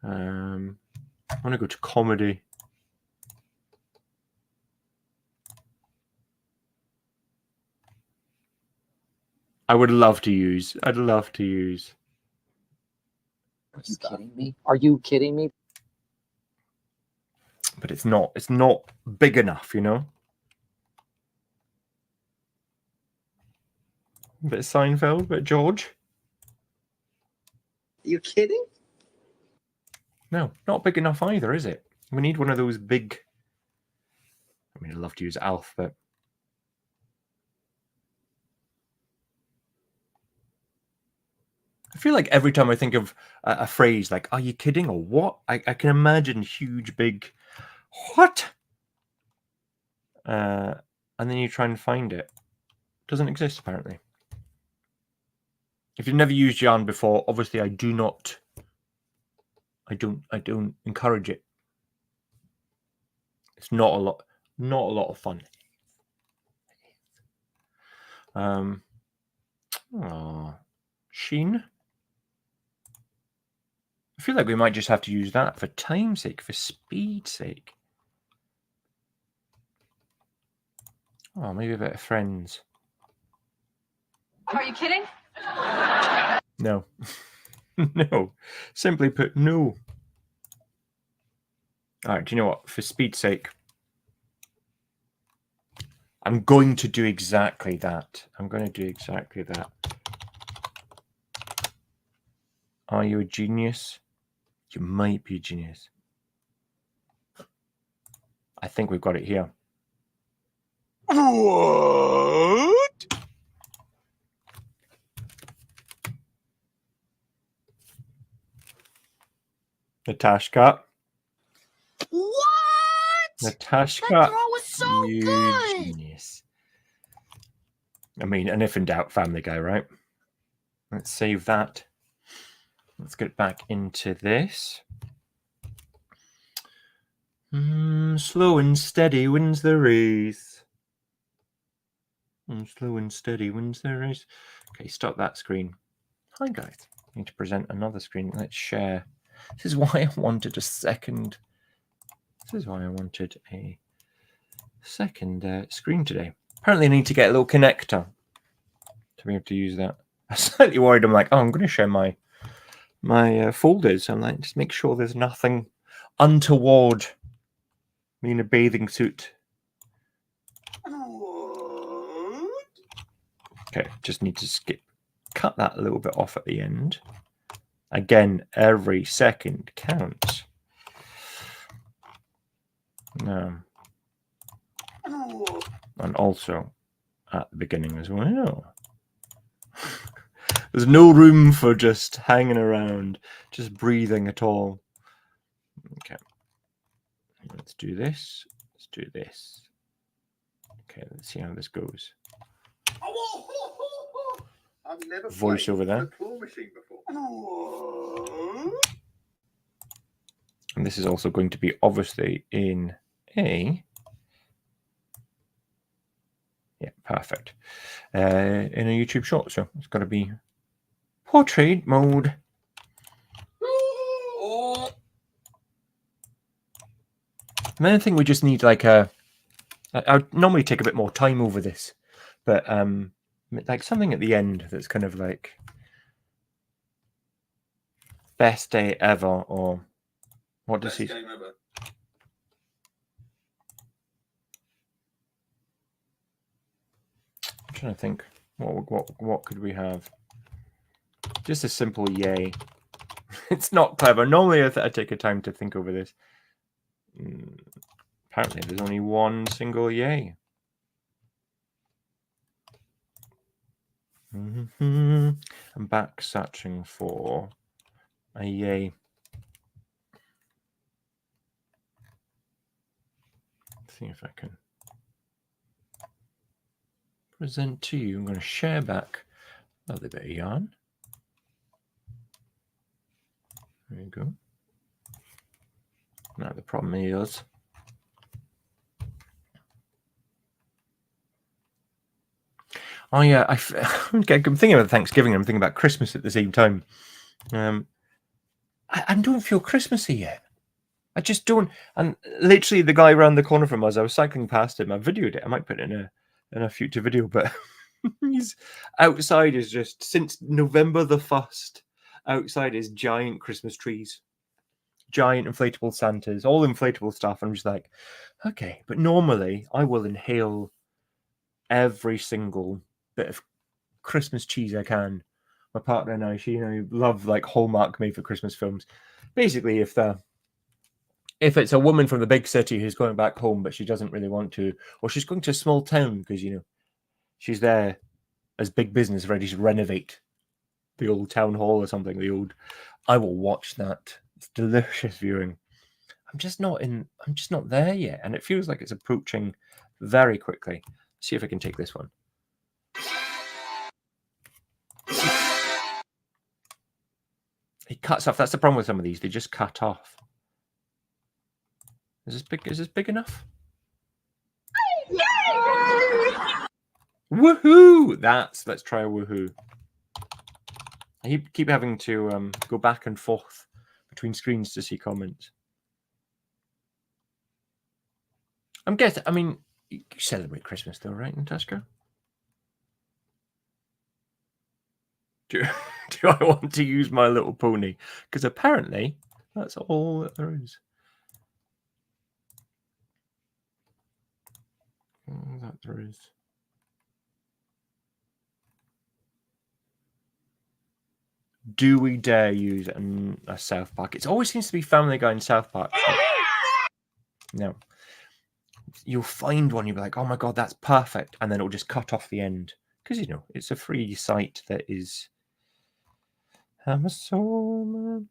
I want to go to comedy. I'd love to use. Are you kidding me? Are you kidding me? But it's not big enough, you know. A bit of Seinfeld, a bit of George. Are you kidding? No, not big enough either, is it? We need one of those big. I mean, I'd love to use Alf, but I feel like every time I think of a phrase like "Are you kidding?" or "What," I can imagine huge, big "What," and then you try and find it. Doesn't exist apparently. If you've never used yarn before, obviously I don't encourage it. It's not a lot of fun. Sheen. I feel like we might just have to use that for time's sake, for speed's sake. Oh, maybe a bit of Friends. Are you kidding? No. No. Simply put, no. All right, do you know what? For speed's sake, I'm going to do exactly that. Are you a genius? You might be a genius. I think we've got it here. What? Natashka. What? Natashka. That throw was so you good. Genius. I mean, and if in doubt, Family Guy, right? Let's save that. Let's get back into this. Slow and steady wins the race. Slow and steady wins the race. Okay, stop that screen. Hi, guys. I need to present another screen. Let's share. This is why I wanted a second. This is why I wanted a second screen today. Apparently, I need to get a little connector to be able to use that. I'm slightly worried. I'm like, oh, I'm going to share my folders. I'm like, just make sure there's nothing untoward. Me in a bathing suit. Okay, just need to cut that a little bit off at the end. Again, every second counts. No. And also at the beginning as well. There's no room for just hanging around, just breathing at all. Okay. Let's do this. Let's do this. Okay, let's see how this goes. I've never Voice over there. the claw machine before. And this is also going to be obviously in a... Yeah, perfect. In a YouTube short, so it's got to be portrait mode. And then I think we just need like a... I would normally take a bit more time over this, but like something at the end that's kind of like best day ever, or what does he? Best game ever. I'm trying to think. What could we have? Just a simple yay. It's not clever. Normally I take a time to think over this. Apparently there's only one single yay. I'm back searching for a yay. Let's see if I can present to you. I'm going to share back a little bit of yarn. There you go. Now the problem is Oh yeah, I'm thinking about Thanksgiving. I'm thinking about Christmas at the same time. I don't feel Christmassy yet. I just don't. And literally, the guy around the corner from us, I was cycling past him. I videoed it. I might put it in a future video. But he's outside is just since November the 1st. Outside is giant Christmas trees, giant inflatable Santas, all inflatable stuff. I'm just like, okay. But normally, I will inhale every single bit of Christmas cheese I can. My partner and I, she love like Hallmark made for Christmas films. Basically, if it's a woman from the big city who's going back home but she doesn't really want to, or she's going to a small town because she's there as big business ready to renovate the old town hall or something, I will watch that. It's delicious viewing. I'm just not there yet, and it feels like it's approaching very quickly. See if I can take this one. It cuts off. That's the problem with some of these. They just cut off. Is this big enough? Woohoo! Let's try a woohoo. I keep having to go back and forth between screens to see comments. I'm guessing. I mean, you celebrate Christmas though, right, Natasha? Do I want to use My Little Pony? Because apparently that's all that there is. All that there is. Do we dare use a South Park? It always seems to be Family Guy and South Park. No. You'll find one, you'll be like, oh my god, that's perfect. And then it'll just cut off the end. Because, it's a free site that is Amazon.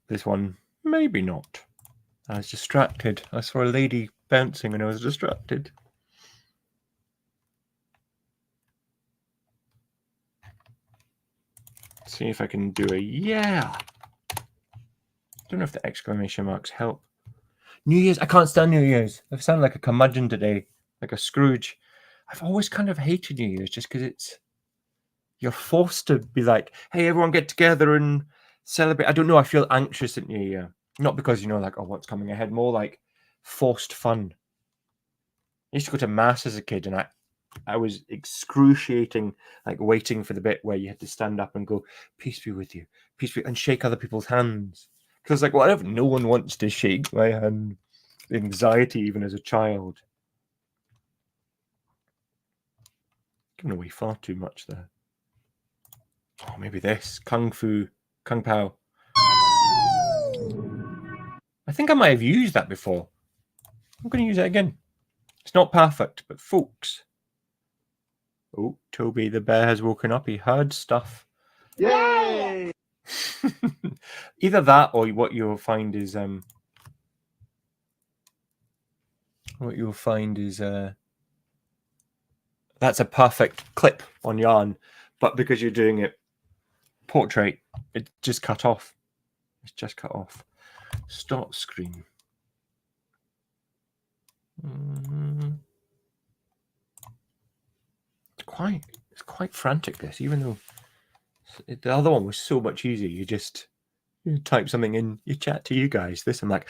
This one, maybe not. I was distracted. I saw a lady bouncing and I was distracted. See if I can do a yeah. Don't know if the exclamation marks help. New Year's, I can't stand New Year's. I sound like a curmudgeon today, like a Scrooge. I've always kind of hated New Year's just because you're forced to be like, hey, everyone get together and celebrate. I don't know. I feel anxious at New Year. Not because, like, oh, what's coming ahead. More like forced fun. I used to go to mass as a kid and I was excruciating, like waiting for the bit where you had to stand up and go, peace be with you, peace be, and shake other people's hands. Because like, whatever, no one wants to shake my hand. Anxiety, even as a child. Giving away far too much there. Oh, maybe this. Kung Pao. I think I might have used that before. I'm going to use it again. It's not perfect, but folks. Oh, Toby the bear has woken up. He heard stuff. Yay! Either that or what you'll find is that's a perfect clip on Yarn, but because you're doing it portrait, it just cut off. It's just cut off. Start screen. It's quite frantic, this, even though the other one was so much easier. You type something in, you chat to you guys. This I'm like,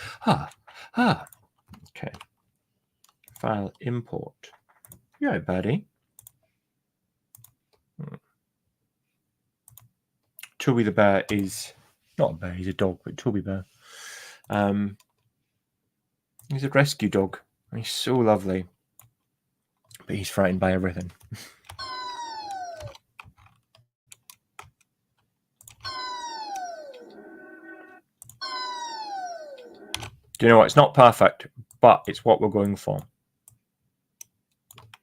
okay. File import. You all right, buddy? Toby the bear is not a bear, he's a dog, but Toby Bear. He's a rescue dog. And he's so lovely. But he's frightened by everything. Do you know what? It's not perfect, but it's what we're going for.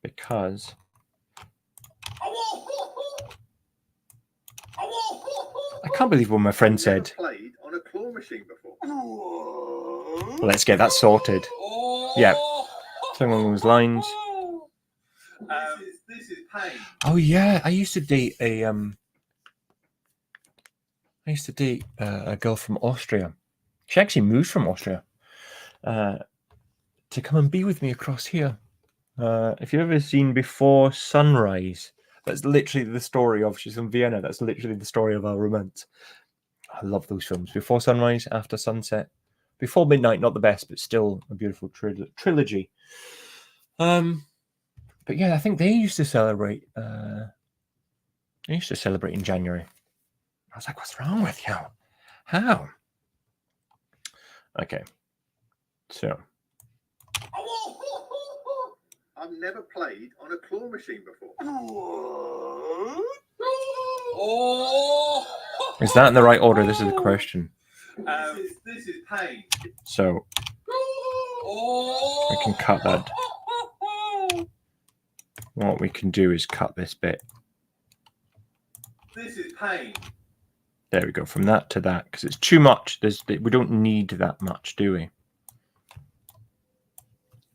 Because I can't believe what my friend said. Played on a claw machine before. Let's get that sorted. Yeah. Something along those lines. This is pain. Oh yeah, I used to date a girl from Austria. She actually moved from Austria to come and be with me across here. If you've ever seen Before Sunrise, that's literally the story of. She's from Vienna. That's literally the story of our romance. I love those films. Before Sunrise, After Sunset, Before Midnight. Not the best, but still a beautiful trilogy. But yeah, I think they used to celebrate. They used to celebrate in January. I was like, "What's wrong with you? How?" Okay, so I've never played on a claw machine before. is that in the right order? This is the question. This is pain. So we can cut that. What we can do is cut this bit. This is pain. There we go. From that to that, because it's too much. We don't need that much, do we?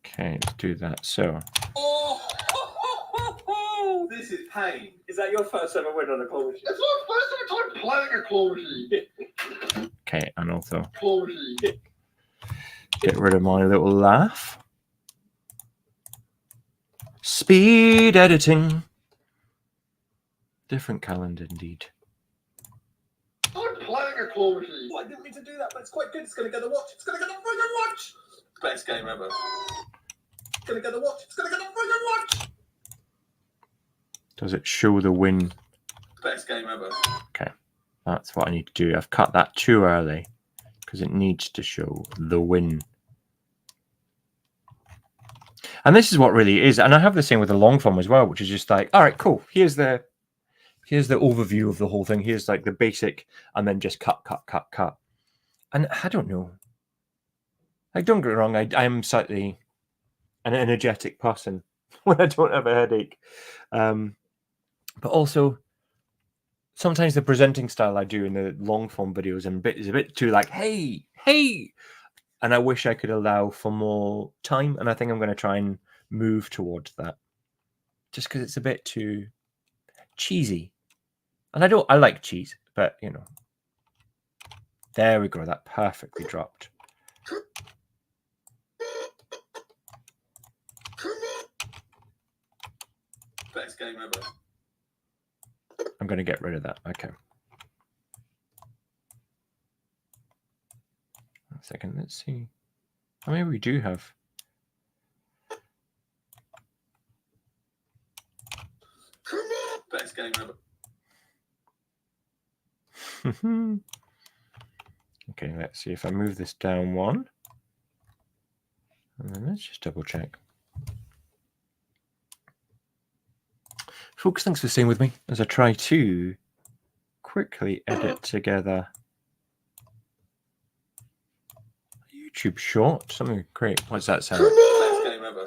Okay, let's do that. So This is pain. Is that your first ever win on a claw machine? It's my first ever time playing a claw machine. okay, and also Claw machine. get rid of my little laugh. Speed editing. Different calendar indeed. I'm playing a claw machine. Well, I didn't mean to do that, but it's quite good. It's going to get the watch. It's going to get the friggin' watch. Best game ever. It's going to get the watch. It's going to get the friggin' watch. Does it show the win? Best game ever. Okay, that's what I need to do. I've cut that too early because it needs to show the win. And this is what really is. And I have the same with the long form as well, which is just like, all right, cool. Here's the overview of the whole thing. Here's like the basic, and then just cut. And I don't know. Like, don't get me wrong. I'm slightly an energetic person when I don't have a headache. But also, sometimes the presenting style I do in the long form videos is a bit too like, hey. And I wish I could allow for more time. And I think I'm going to try and move towards that. Just because it's a bit too cheesy. And I like cheese, but you know. There we go. That perfectly dropped. Best game ever. I'm going to get rid of that. Okay. A second. Let's see. Oh, maybe we do have. Best game ever. Okay, let's see if I move this down one. And then let's just double check. Folks, thanks for staying with me as I try to quickly edit together a YouTube short. Something great. What's that sound? Best game ever.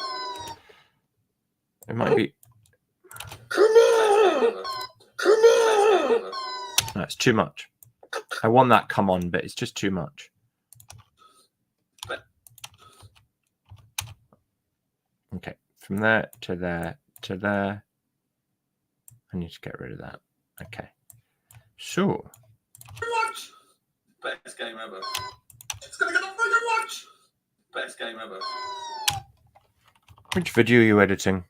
It might be. Best game ever. Best game ever. That's too much. I want that come on, but it's just too much. Okay, from there to there to there. I need to get rid of that. Okay. So. Watch. Best game ever. It's gonna get the friggin' watch. Best game ever. Which video are you editing?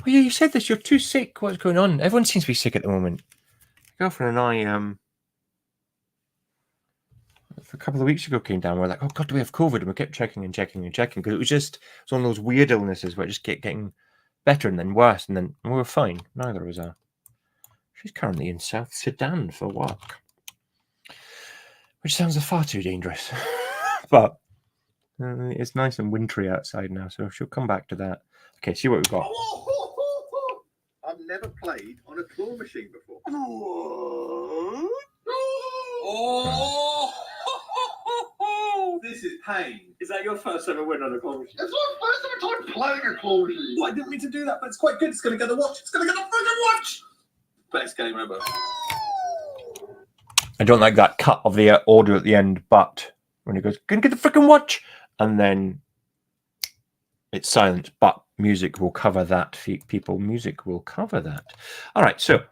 Oh yeah, you said this. You're too sick. What's going on? Everyone seems to be sick at the moment. My girlfriend and I, a couple of weeks ago came down. We're like, oh God, do we have COVID? And we kept checking because it was one of those weird illnesses where it just kept getting better and then worse, and then we were fine. Neither of us are. She's currently in South Sudan for work, which sounds far too dangerous. But it's nice and wintry outside now, so she'll come back to that. Okay, see what we've got. I've never played on a claw machine before. This is pain. Is that your first ever win on a claw machine? It's my first ever time playing a claw machine. Well, I didn't mean to do that, but it's quite good. It's going to get the watch. It's going to get the friggin' watch. Best game ever. I don't like that cut of the audio at the end, but when he goes, "Gonna get the freaking watch," and then it's silent, but music will cover that. People, music will cover that. All right, so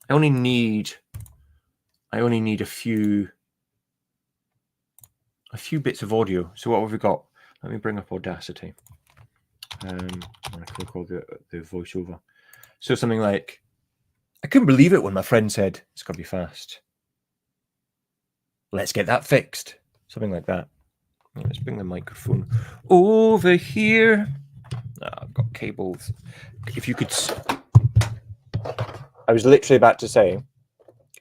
I only need a few bits of audio. So what have we got? Let me bring up Audacity. I'm going to click all the voiceover. So something like, I couldn't believe it when my friend said, it's got to be fast. Let's get that fixed. Something like that. Let's bring the microphone over here. I've got cables. If you could... I was literally about to say,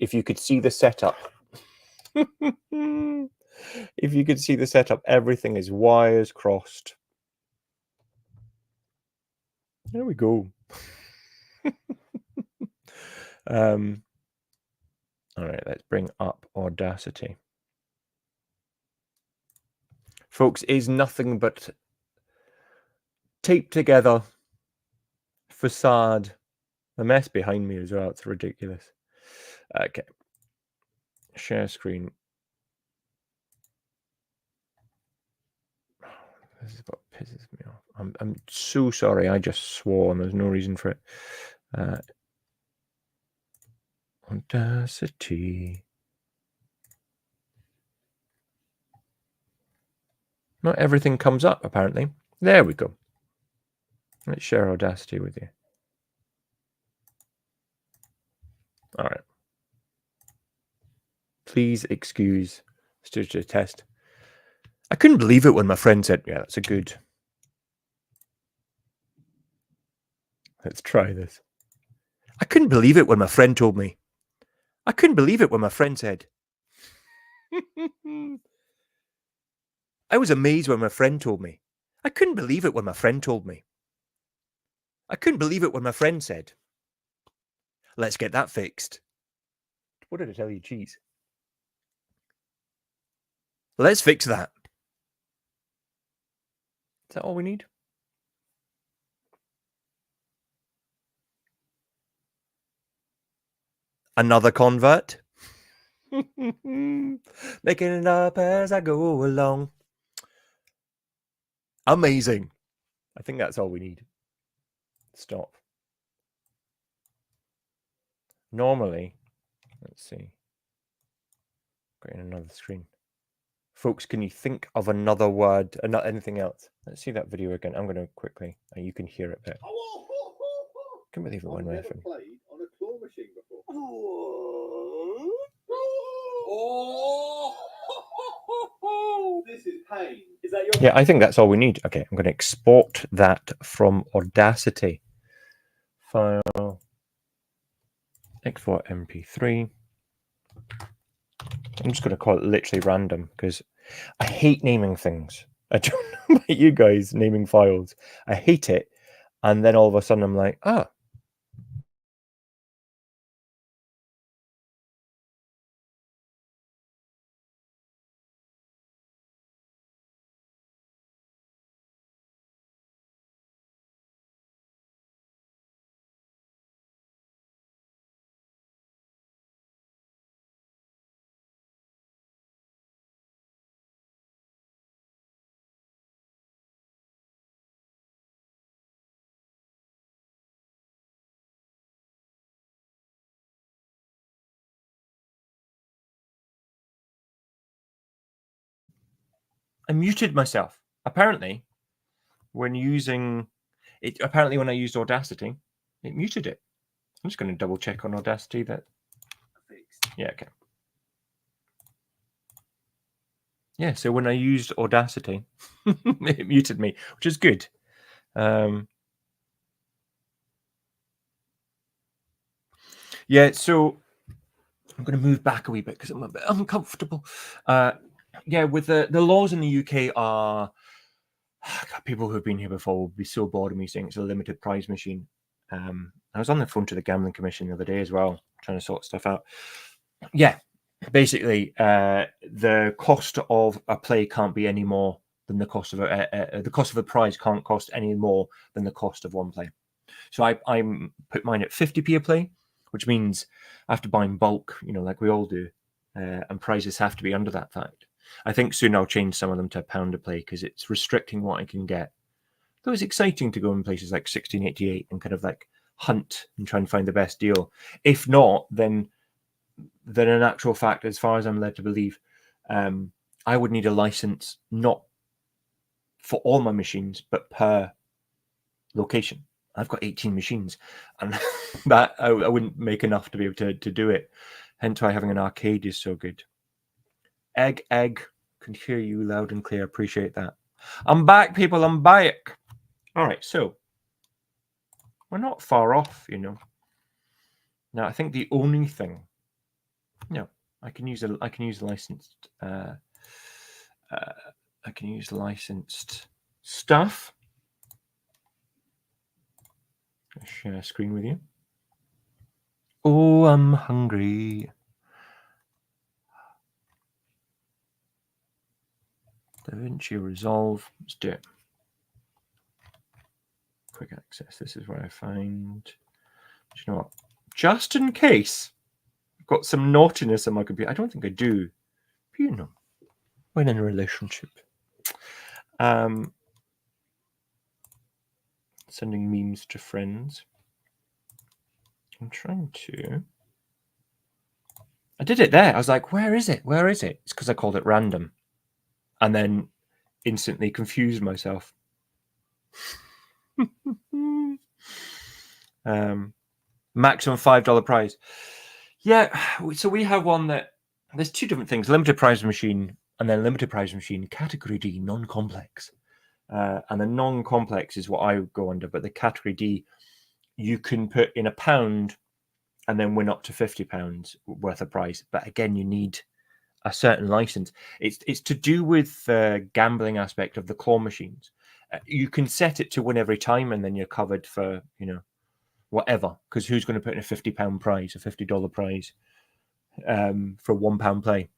if you could see the setup. If you could see the setup, everything is wires crossed. There we go. All right, let's bring up Audacity. Folks, is nothing but taped together facade. The mess behind me as well, it's ridiculous. Okay. Share screen. This is what pisses me off. I'm so sorry. I just swore and there's no reason for it. Audacity. Not everything comes up, apparently. There we go. Let's share Audacity with you. All right. Please excuse Studio Test. I couldn't believe it when my friend said, yeah, that's a good. Let's try this. I couldn't believe it when my friend told me. I couldn't believe it when my friend said. I was amazed when my friend told me. I couldn't believe it when my friend told me. I couldn't believe it when my friend said. Let's get that fixed. What did I tell you? Cheese. Let's fix that. Is that all we need? Another convert? Making it up as I go along. Amazing. I think that's all we need. Stop. Normally, let's see. Creating another screen. Folks, can you think of another word and not anything else? Let's see that video again. I'm going to quickly, and you can hear it better. Can't believe it went away from me. Played on a claw machine before. This is pain. Is that your? Yeah, I think that's all we need. Okay, I'm going to export that from Audacity. File. Export MP3. I'm just going to call it literally random because I hate naming things. I don't know about you guys naming files. I hate it. And then all of a sudden I'm like, ah. I muted myself. Apparently, when using it, when I used Audacity, it muted it. I'm just going to double check on Audacity that. Yeah, okay. Yeah, so when I used Audacity, it muted me, which is good. Yeah, so I'm going to move back a wee bit because I'm a bit uncomfortable. Yeah, with the laws in the UK are... people who have been here before will be so bored of me saying it's a limited prize machine. I was on the phone to the Gambling Commission the other day as well, trying to sort stuff out. Yeah, basically, the cost of a play can't be any more than the cost of a prize can't cost any more than the cost of one play. So I put mine at 50p a play, which means I have to buy in bulk, you know, like we all do, and prizes have to be under that fact. I think soon I'll change some of them to £1 a play because it's restricting what I can get. Though it's exciting to go in places like 1688 and kind of like hunt and try and find the best deal. If not, then in actual fact, as far as I'm led to believe, I would need a license not for all my machines, but per location. I've got 18 machines, and that I wouldn't make enough to be able to do it. Hence why having an arcade is so good. Egg, can hear you loud and clear. Appreciate that. I'm back, people. I'm back. All right, so we're not far off, you know. Now I think the only thing, no, I can use licensed. I can use licensed stuff. I'll share a screen with you. Oh, I'm hungry. Davinci Resolve. Let's do it. Quick access. This is where I find. Do you know what? Just in case I've got some naughtiness on my computer. I don't think I do. But you know, when in a relationship. Sending memes to friends. I'm trying to. I did it there. I was like, where is it? Where is it? It's because I called it random. And then instantly confused myself. Maximum $5 prize. Yeah, so we have one that there's two different things: limited prize machine and then limited prize machine category D, non-complex. And the non-complex is what I go under, but the category D, you can put in £1 and then win up to £50 worth of prize. But again, you need a certain license. It's to do with the gambling aspect of the claw machines. You can set it to win every time, and then you're covered for, you know, whatever. Because who's going to put in a £50 prize, a $50 prize for £1 play?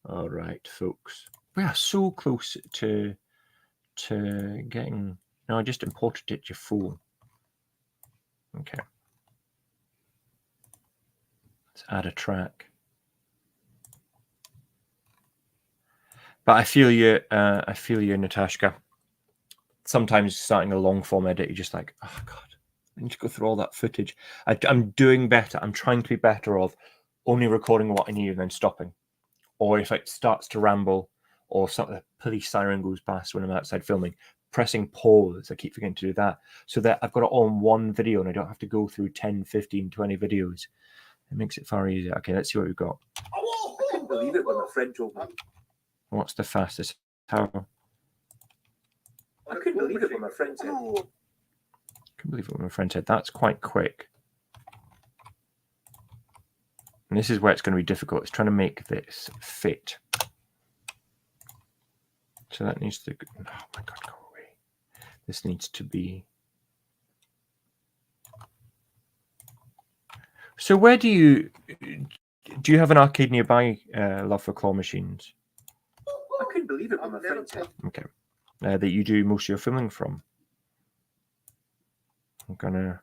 All right, folks. We are so close to getting. No, I just imported it, you fool. Okay. Let's add a track. But I feel you, Natashka. Sometimes starting a long form edit, you're just like, oh God, I need to go through all that footage. I'm doing better. I'm trying to be better of only recording what I need and then stopping. Or if it starts to ramble, or something, the police siren goes past when I'm outside filming, pressing pause. I keep forgetting to do that, so that I've got it all in one video and I don't have to go through 10, 15, 20 videos. It makes it far easier. Okay, let's see what we've got. I couldn't believe it when my friend told me. What's the fastest? How? I couldn't believe it when my friend said. I couldn't believe it when my friend said. That's quite quick. And this is where it's going to be difficult. It's trying to make this fit. So that needs to. Oh my God, go away. This needs to be. So where do you have an arcade nearby, Love for Claw Machines? I couldn't believe it when my friend said. Okay. That you do most of your filming from. I'm gonna.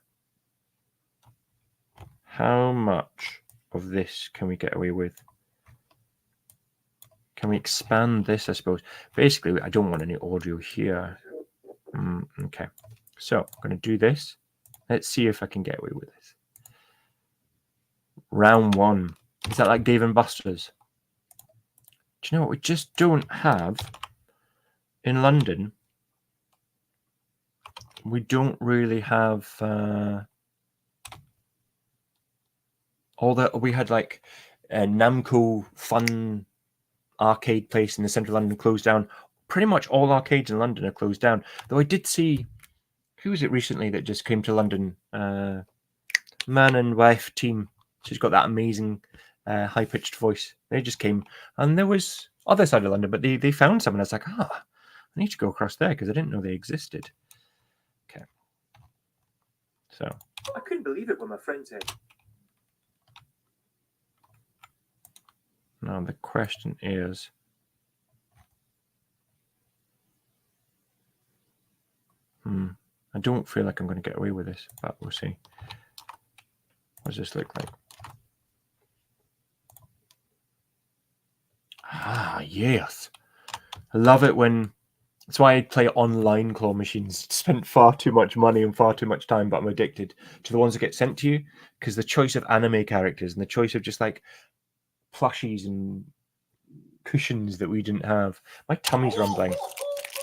How much of this can we get away with? Can we expand this, I suppose? Basically, I don't want any audio here. Okay. So I'm going to do this. Let's see if I can get away with this. Round one. Is that like Dave and Buster's? Do you know what we just don't have in London? We don't really have all that. We had like a Namco Fun arcade place in the centre of London closed down. Pretty much all arcades in London are closed down. Though I did see, who was it recently that just came to London? Man and wife team. She's got that amazing high-pitched voice. They just came, and there was other side of London, but they found some, and I was like, I need to go across there because I didn't know they existed. Okay. So. I couldn't believe it when my friend said. Now the question is, I don't feel like I'm going to get away with this, but we'll see. What does this look like? Ah, yes. I love it when... That's why I play online claw machines. Spent far too much money and far too much time, but I'm addicted to the ones that get sent to you, because the choice of anime characters and the choice of just like plushies and cushions that we didn't have. My tummy's rumbling.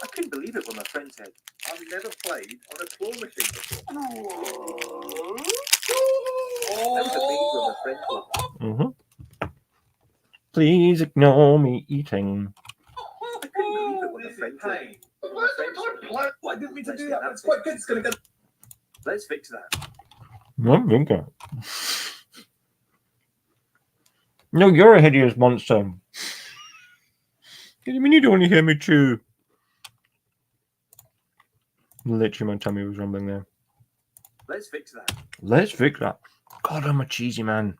I couldn't believe it when my friend said, I've never played on a claw machine before. that was amazing when my friend told me. Please ignore me eating. I couldn't believe it when my This friend is said, pain. I didn't mean to do that, but it's quite good. It's going to get... let's fix that. Okay. No, you're a hideous monster. What do you mean you don't want to hear me chew? Literally, my tummy was rumbling there. Let's fix that. Let's fix that. God, I'm a cheesy man.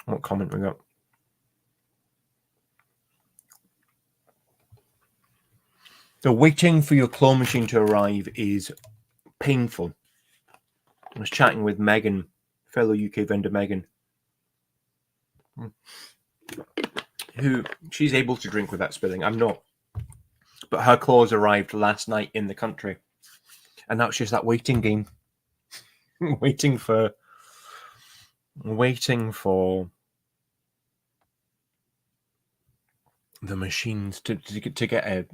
What comment we got? So waiting for your claw machine to arrive is painful. I was chatting with Megan, fellow UK vendor Megan, who she's able to drink without spilling. I'm not. But her claws arrived last night in the country. And that's just that waiting game. waiting for the machines to get a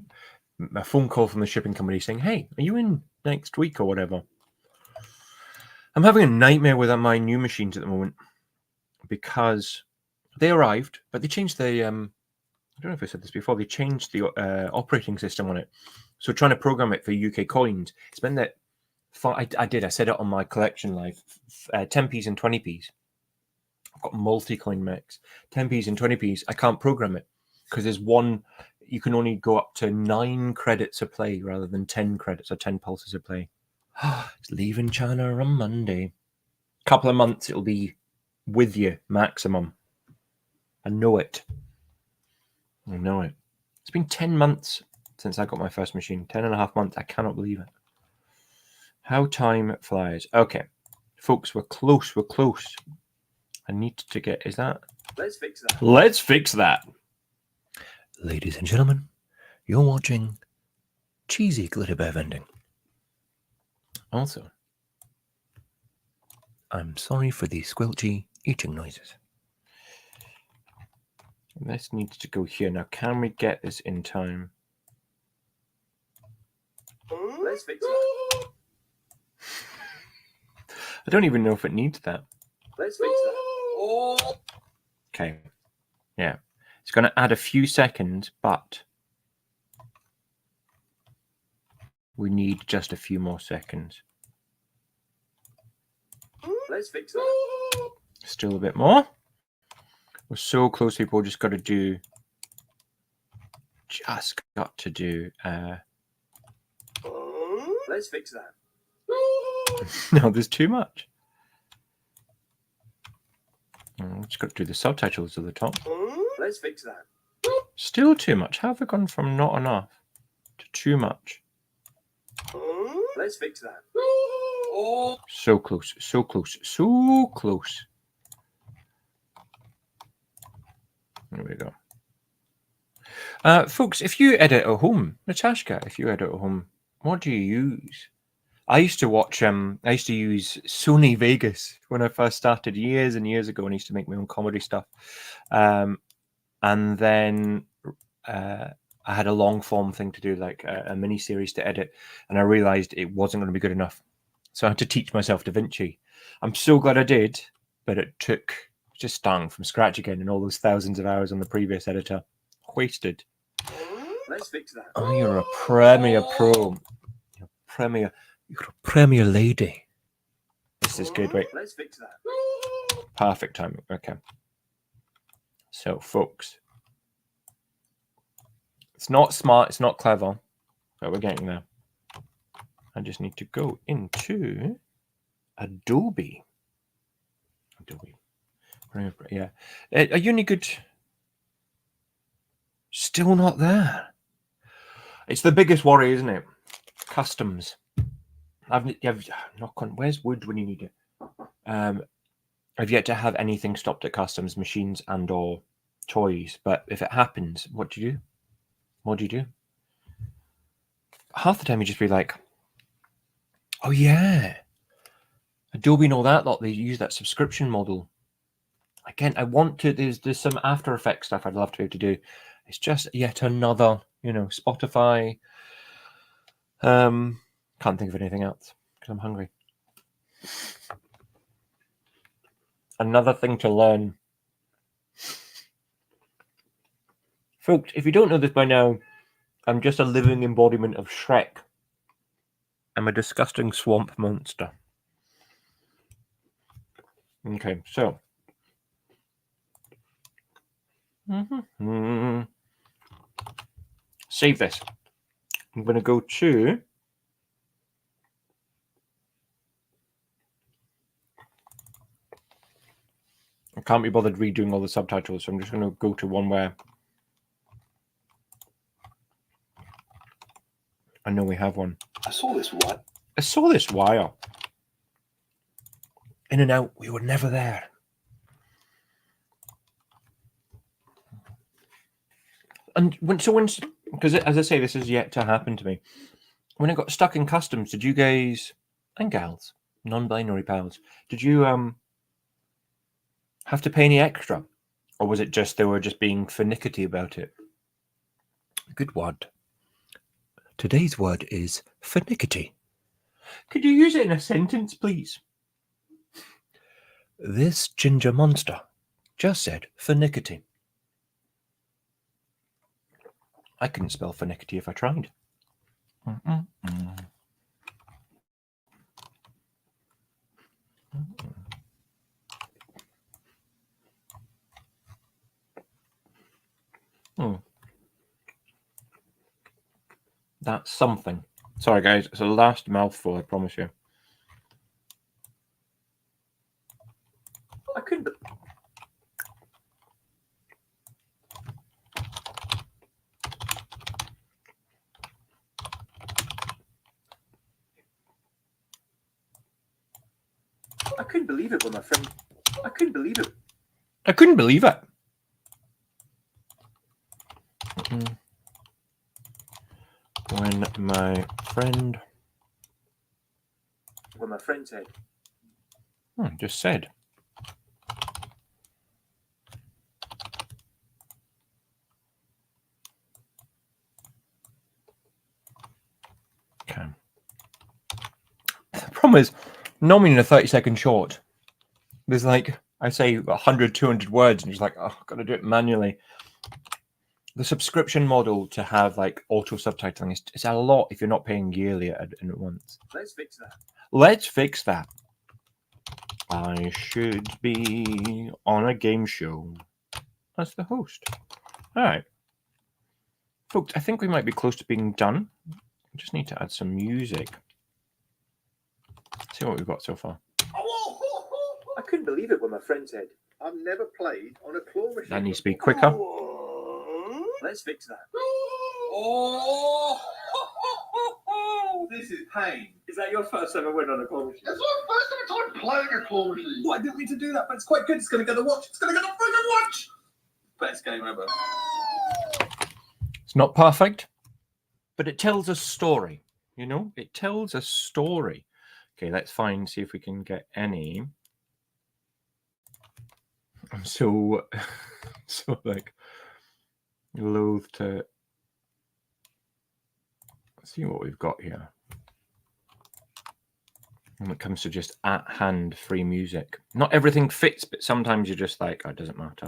phone call from the shipping company saying, hey, are you in next week or whatever? I'm having a nightmare with my new machines at the moment because they arrived, but they changed the, I don't know if I said this before, they changed the operating system on it. So trying to program it for UK coins, it's been that, I said it on my collection live, 10p's and 20p's. I've got multi-coin mix, 10p's and 20p's. I can't program it because there's one, you can only go up to 9 credits a play rather than 10 credits or 10 pulses a play. It's leaving China on Monday. Couple of months, it'll be with you maximum. I know it. I know it. It's been 10 months since I got my first machine. 10 and a half months. I cannot believe it. How time flies. Okay. Folks, we're close. We're close. I need to get... Is that... Let's fix that. Let's fix that. Ladies and gentlemen, you're watching Cheesy Glitter Bear Vending. Also, I'm sorry for the squelchy eating noises. This needs to go here. Now, can we get this in time? Let's fix that. I don't even know if it needs that. Let's fix that. Okay. Yeah. It's going to add a few seconds, but we need just a few more seconds. Let's fix that. Still a bit more. We're so close, people. Just got to do... Let's fix that. No, there's too much. Just got to do the subtitles at the top. Let's fix that. Still too much. How have I gone from not enough to too much? Let's fix that. So close, so close, so close. There we go. Folks, if you edit at home, Natashka, if you edit at home, what do you use? I used to watch, I used to use Sony Vegas when I first started years and years ago, and I used to make my own comedy stuff. And then I had a long form thing to do, like a mini series to edit, and I realized it wasn't going to be good enough. So I had to teach myself Davinci. I'm so glad I did, but it took, just starting from scratch again, and all those thousands of hours on the previous editor wasted. Let's fix that. Oh, you're a Premiere Pro. You're a Premier lady. This is good. Wait. Let's fix that. Perfect timing. Okay. So, folks, it's not smart. It's not clever, but we're getting there. I just need to go into Adobe. Yeah. Are you any good? Still not there. It's the biggest worry, isn't it? Customs. Knock on. Where's wood when you need it? I've yet to have anything stopped at customs, machines and or toys. But if it happens, what do you do? What do you do? Half the time you just be like, oh yeah, Adobe and all that lot, they use that subscription model. Again, I want to, there's some After Effects stuff I'd love to be able to do. It's just yet another, Spotify. Can't think of anything else because I'm hungry. Another thing to learn. Folks, if you don't know this by now, I'm just a living embodiment of Shrek. I'm a disgusting swamp monster. Okay, so. Save this. I'm going to go to. I can't be bothered redoing all the subtitles, so I'm just going to go to one where I know we have one. I saw this wire. I saw this wire. In and out, we were never there. And because as I say, this is yet to happen to me. When I got stuck in customs, did you guys and gals, non-binary pals, did you have to pay any extra, or was it just they were just being finicky about it? Good word. Today's word is finicky. Could you use it in a sentence, please? This ginger monster just said finicky. I couldn't spell finicky if I tried. That's something. Sorry, guys. It's the last mouthful, I promise you. I couldn't. I couldn't believe it when my friend. I couldn't believe it. I couldn't believe it. When my friend. When my friend said. Just said. Okay. The problem is, normally in a 30-second short, there's like, I say 100, 200 words, and you're just like, oh, I've got to do it manually. The subscription model to have like auto subtitling is a lot if you're not paying yearly at once. Let's fix that. Let's fix that. I should be on a game show as the host. All right. Folks, I think we might be close to being done. We just need to add some music. See what we've got so far. I couldn't believe it when my friend said, I've never played on a claw machine. That needs to be quicker. Let's fix that. Oh, this is pain. Is that your first ever win on a claw machine? It's my first ever time playing a claw machine. I didn't mean to do that, but it's quite good. It's going to get a watch. It's going to get a friggin' watch. Best game ever. It's not perfect, but it tells a story. It tells a story. Okay, let's see if we can get any. I'm so like loath to see what we've got here when it comes to just at-hand free music. Not everything fits, but sometimes you're just like, oh, it doesn't matter.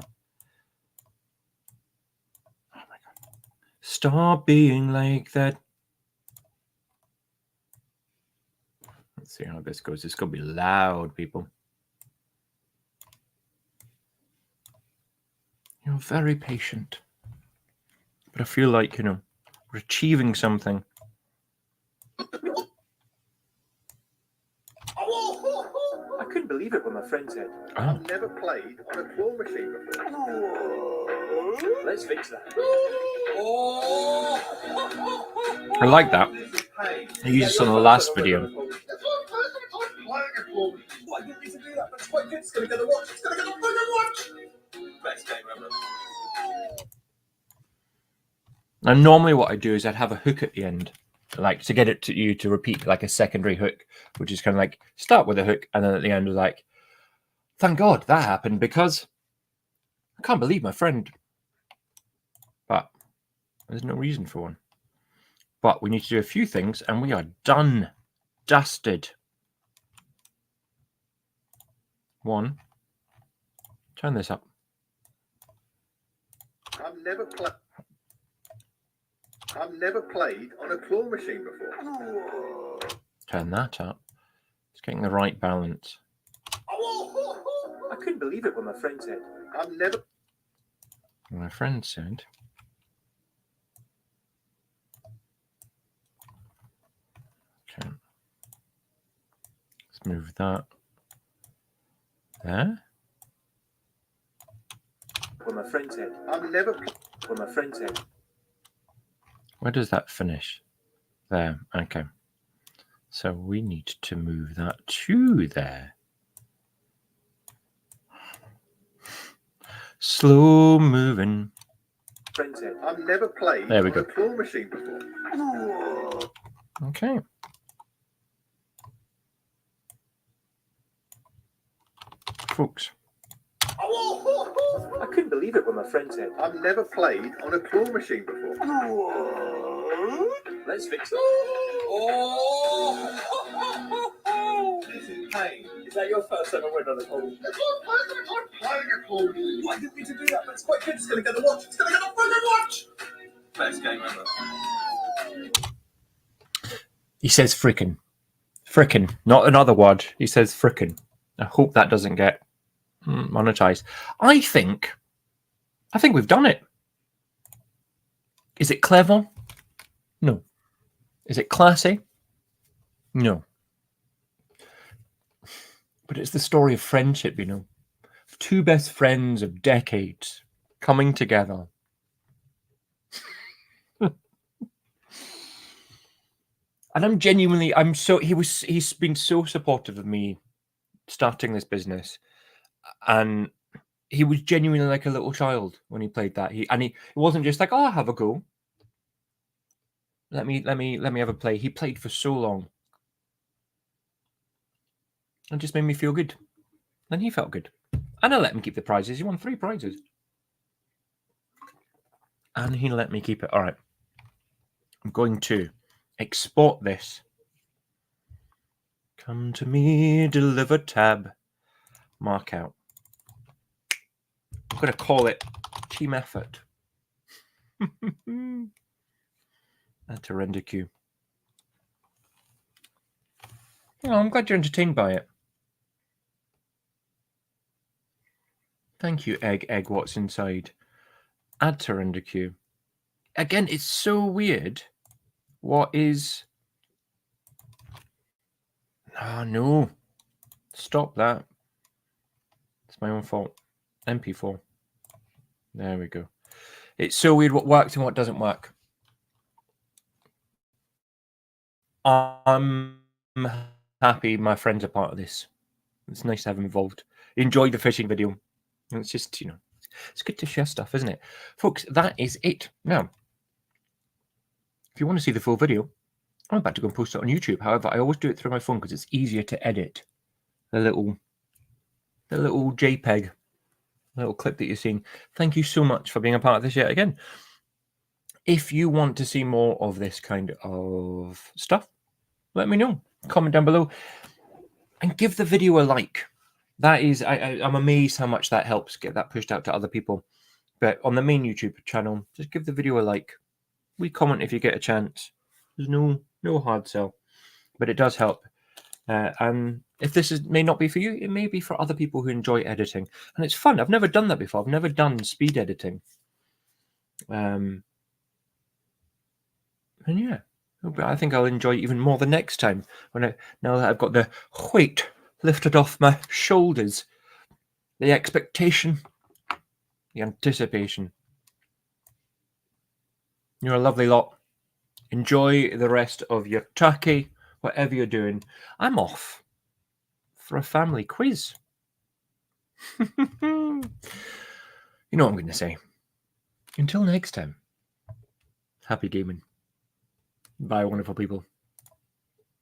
Oh my god. Stop being like that. Let's see how this goes. It's going to be loud, people. You're very patient. But I feel like, we're achieving something. I couldn't believe it when my friend said, I've never played on a claw machine before. Let's fix that. I like that. I used this on the last video. I didn't mean to do that, but it's quite good. It's going to get a watch. It's going to get a friggin' watch. Best game ever. Now, normally what I do is I'd have a hook at the end. like to get it to you to repeat like a secondary hook, which is kind of like start with a hook and then at the end was like, thank God that happened because I can't believe my friend. But there's no reason for one. But we need to do a few things and we are done. Dusted. 1. Turn this up. I've never played on a claw machine before. Turn that up. It's getting the right balance. I couldn't believe it when my friend said, My friend said. Okay. Let's move that. There. when my friend said, when my friend said. Where does that finish? There. Okay. So we need to move that to there. Slow moving. Friend said, I've never played There we on go. a claw machine before. Okay. Folks. I couldn't believe it when my friend said, I've never played on a claw machine before. let's fix it. This is pain. Is that your first ever win on a claw? I'm playing a claw machine. Why didn't mean to do that, but it's quite good. It's going to get the watch. It's going to get the fucking watch. Best game ever. He says frickin'. Frickin'. Not another word. He says frickin'. I hope that doesn't get monetized. I think we've done it. Is it clever? No. Is it classy? No. But it's the story of friendship, you know. Two best friends of decades coming together. And he's been so supportive of me starting this business. And he was genuinely like a little child when he played that. It wasn't just like, oh, I'll have a go. Let me have a play. He played for so long. It just made me feel good. And he felt good. And I let him keep the prizes. He won 3 prizes. And he let me keep it. All right. I'm going to export this. Come to me, deliver tab. Mark out. I'm going to call it team effort. Add to render queue. Oh, I'm glad you're entertained by it. Thank you, Egg, what's inside? Add to render queue. Again, it's so weird. What is... Oh, no. Stop that. It's my own fault. MP4. There we go. It's so weird what works and what doesn't work. I'm happy my friends are part of this. It's nice to have them involved. Enjoy the fishing video. It's just, you know, it's good to share stuff, isn't it? Folks, that is it. Now, if you want to see the full video, I'm about to go and post it on YouTube. However, I always do it through my phone because it's easier to edit the little JPEG, little clip that you're seeing. Thank you so much for being a part of this yet again. If you want to see more of this kind of stuff, let me know. Comment down below and give the video a like. That is, I'm amazed how much that helps get that pushed out to other people. But on the main YouTube channel, just give the video a like. We comment if you get a chance. There's no hard sell, but it does help. And if this may not be for you, it may be for other people who enjoy editing. And it's fun. I've never done that before. I've never done speed editing. And yeah, I think I'll enjoy it even more the next time now that I've got the weight lifted off my shoulders, the expectation, the anticipation. You're a lovely lot. Enjoy the rest of your turkey, whatever you're doing. I'm off for a family quiz. You know what I'm going to say. Until next time, happy gaming. Bye, wonderful people.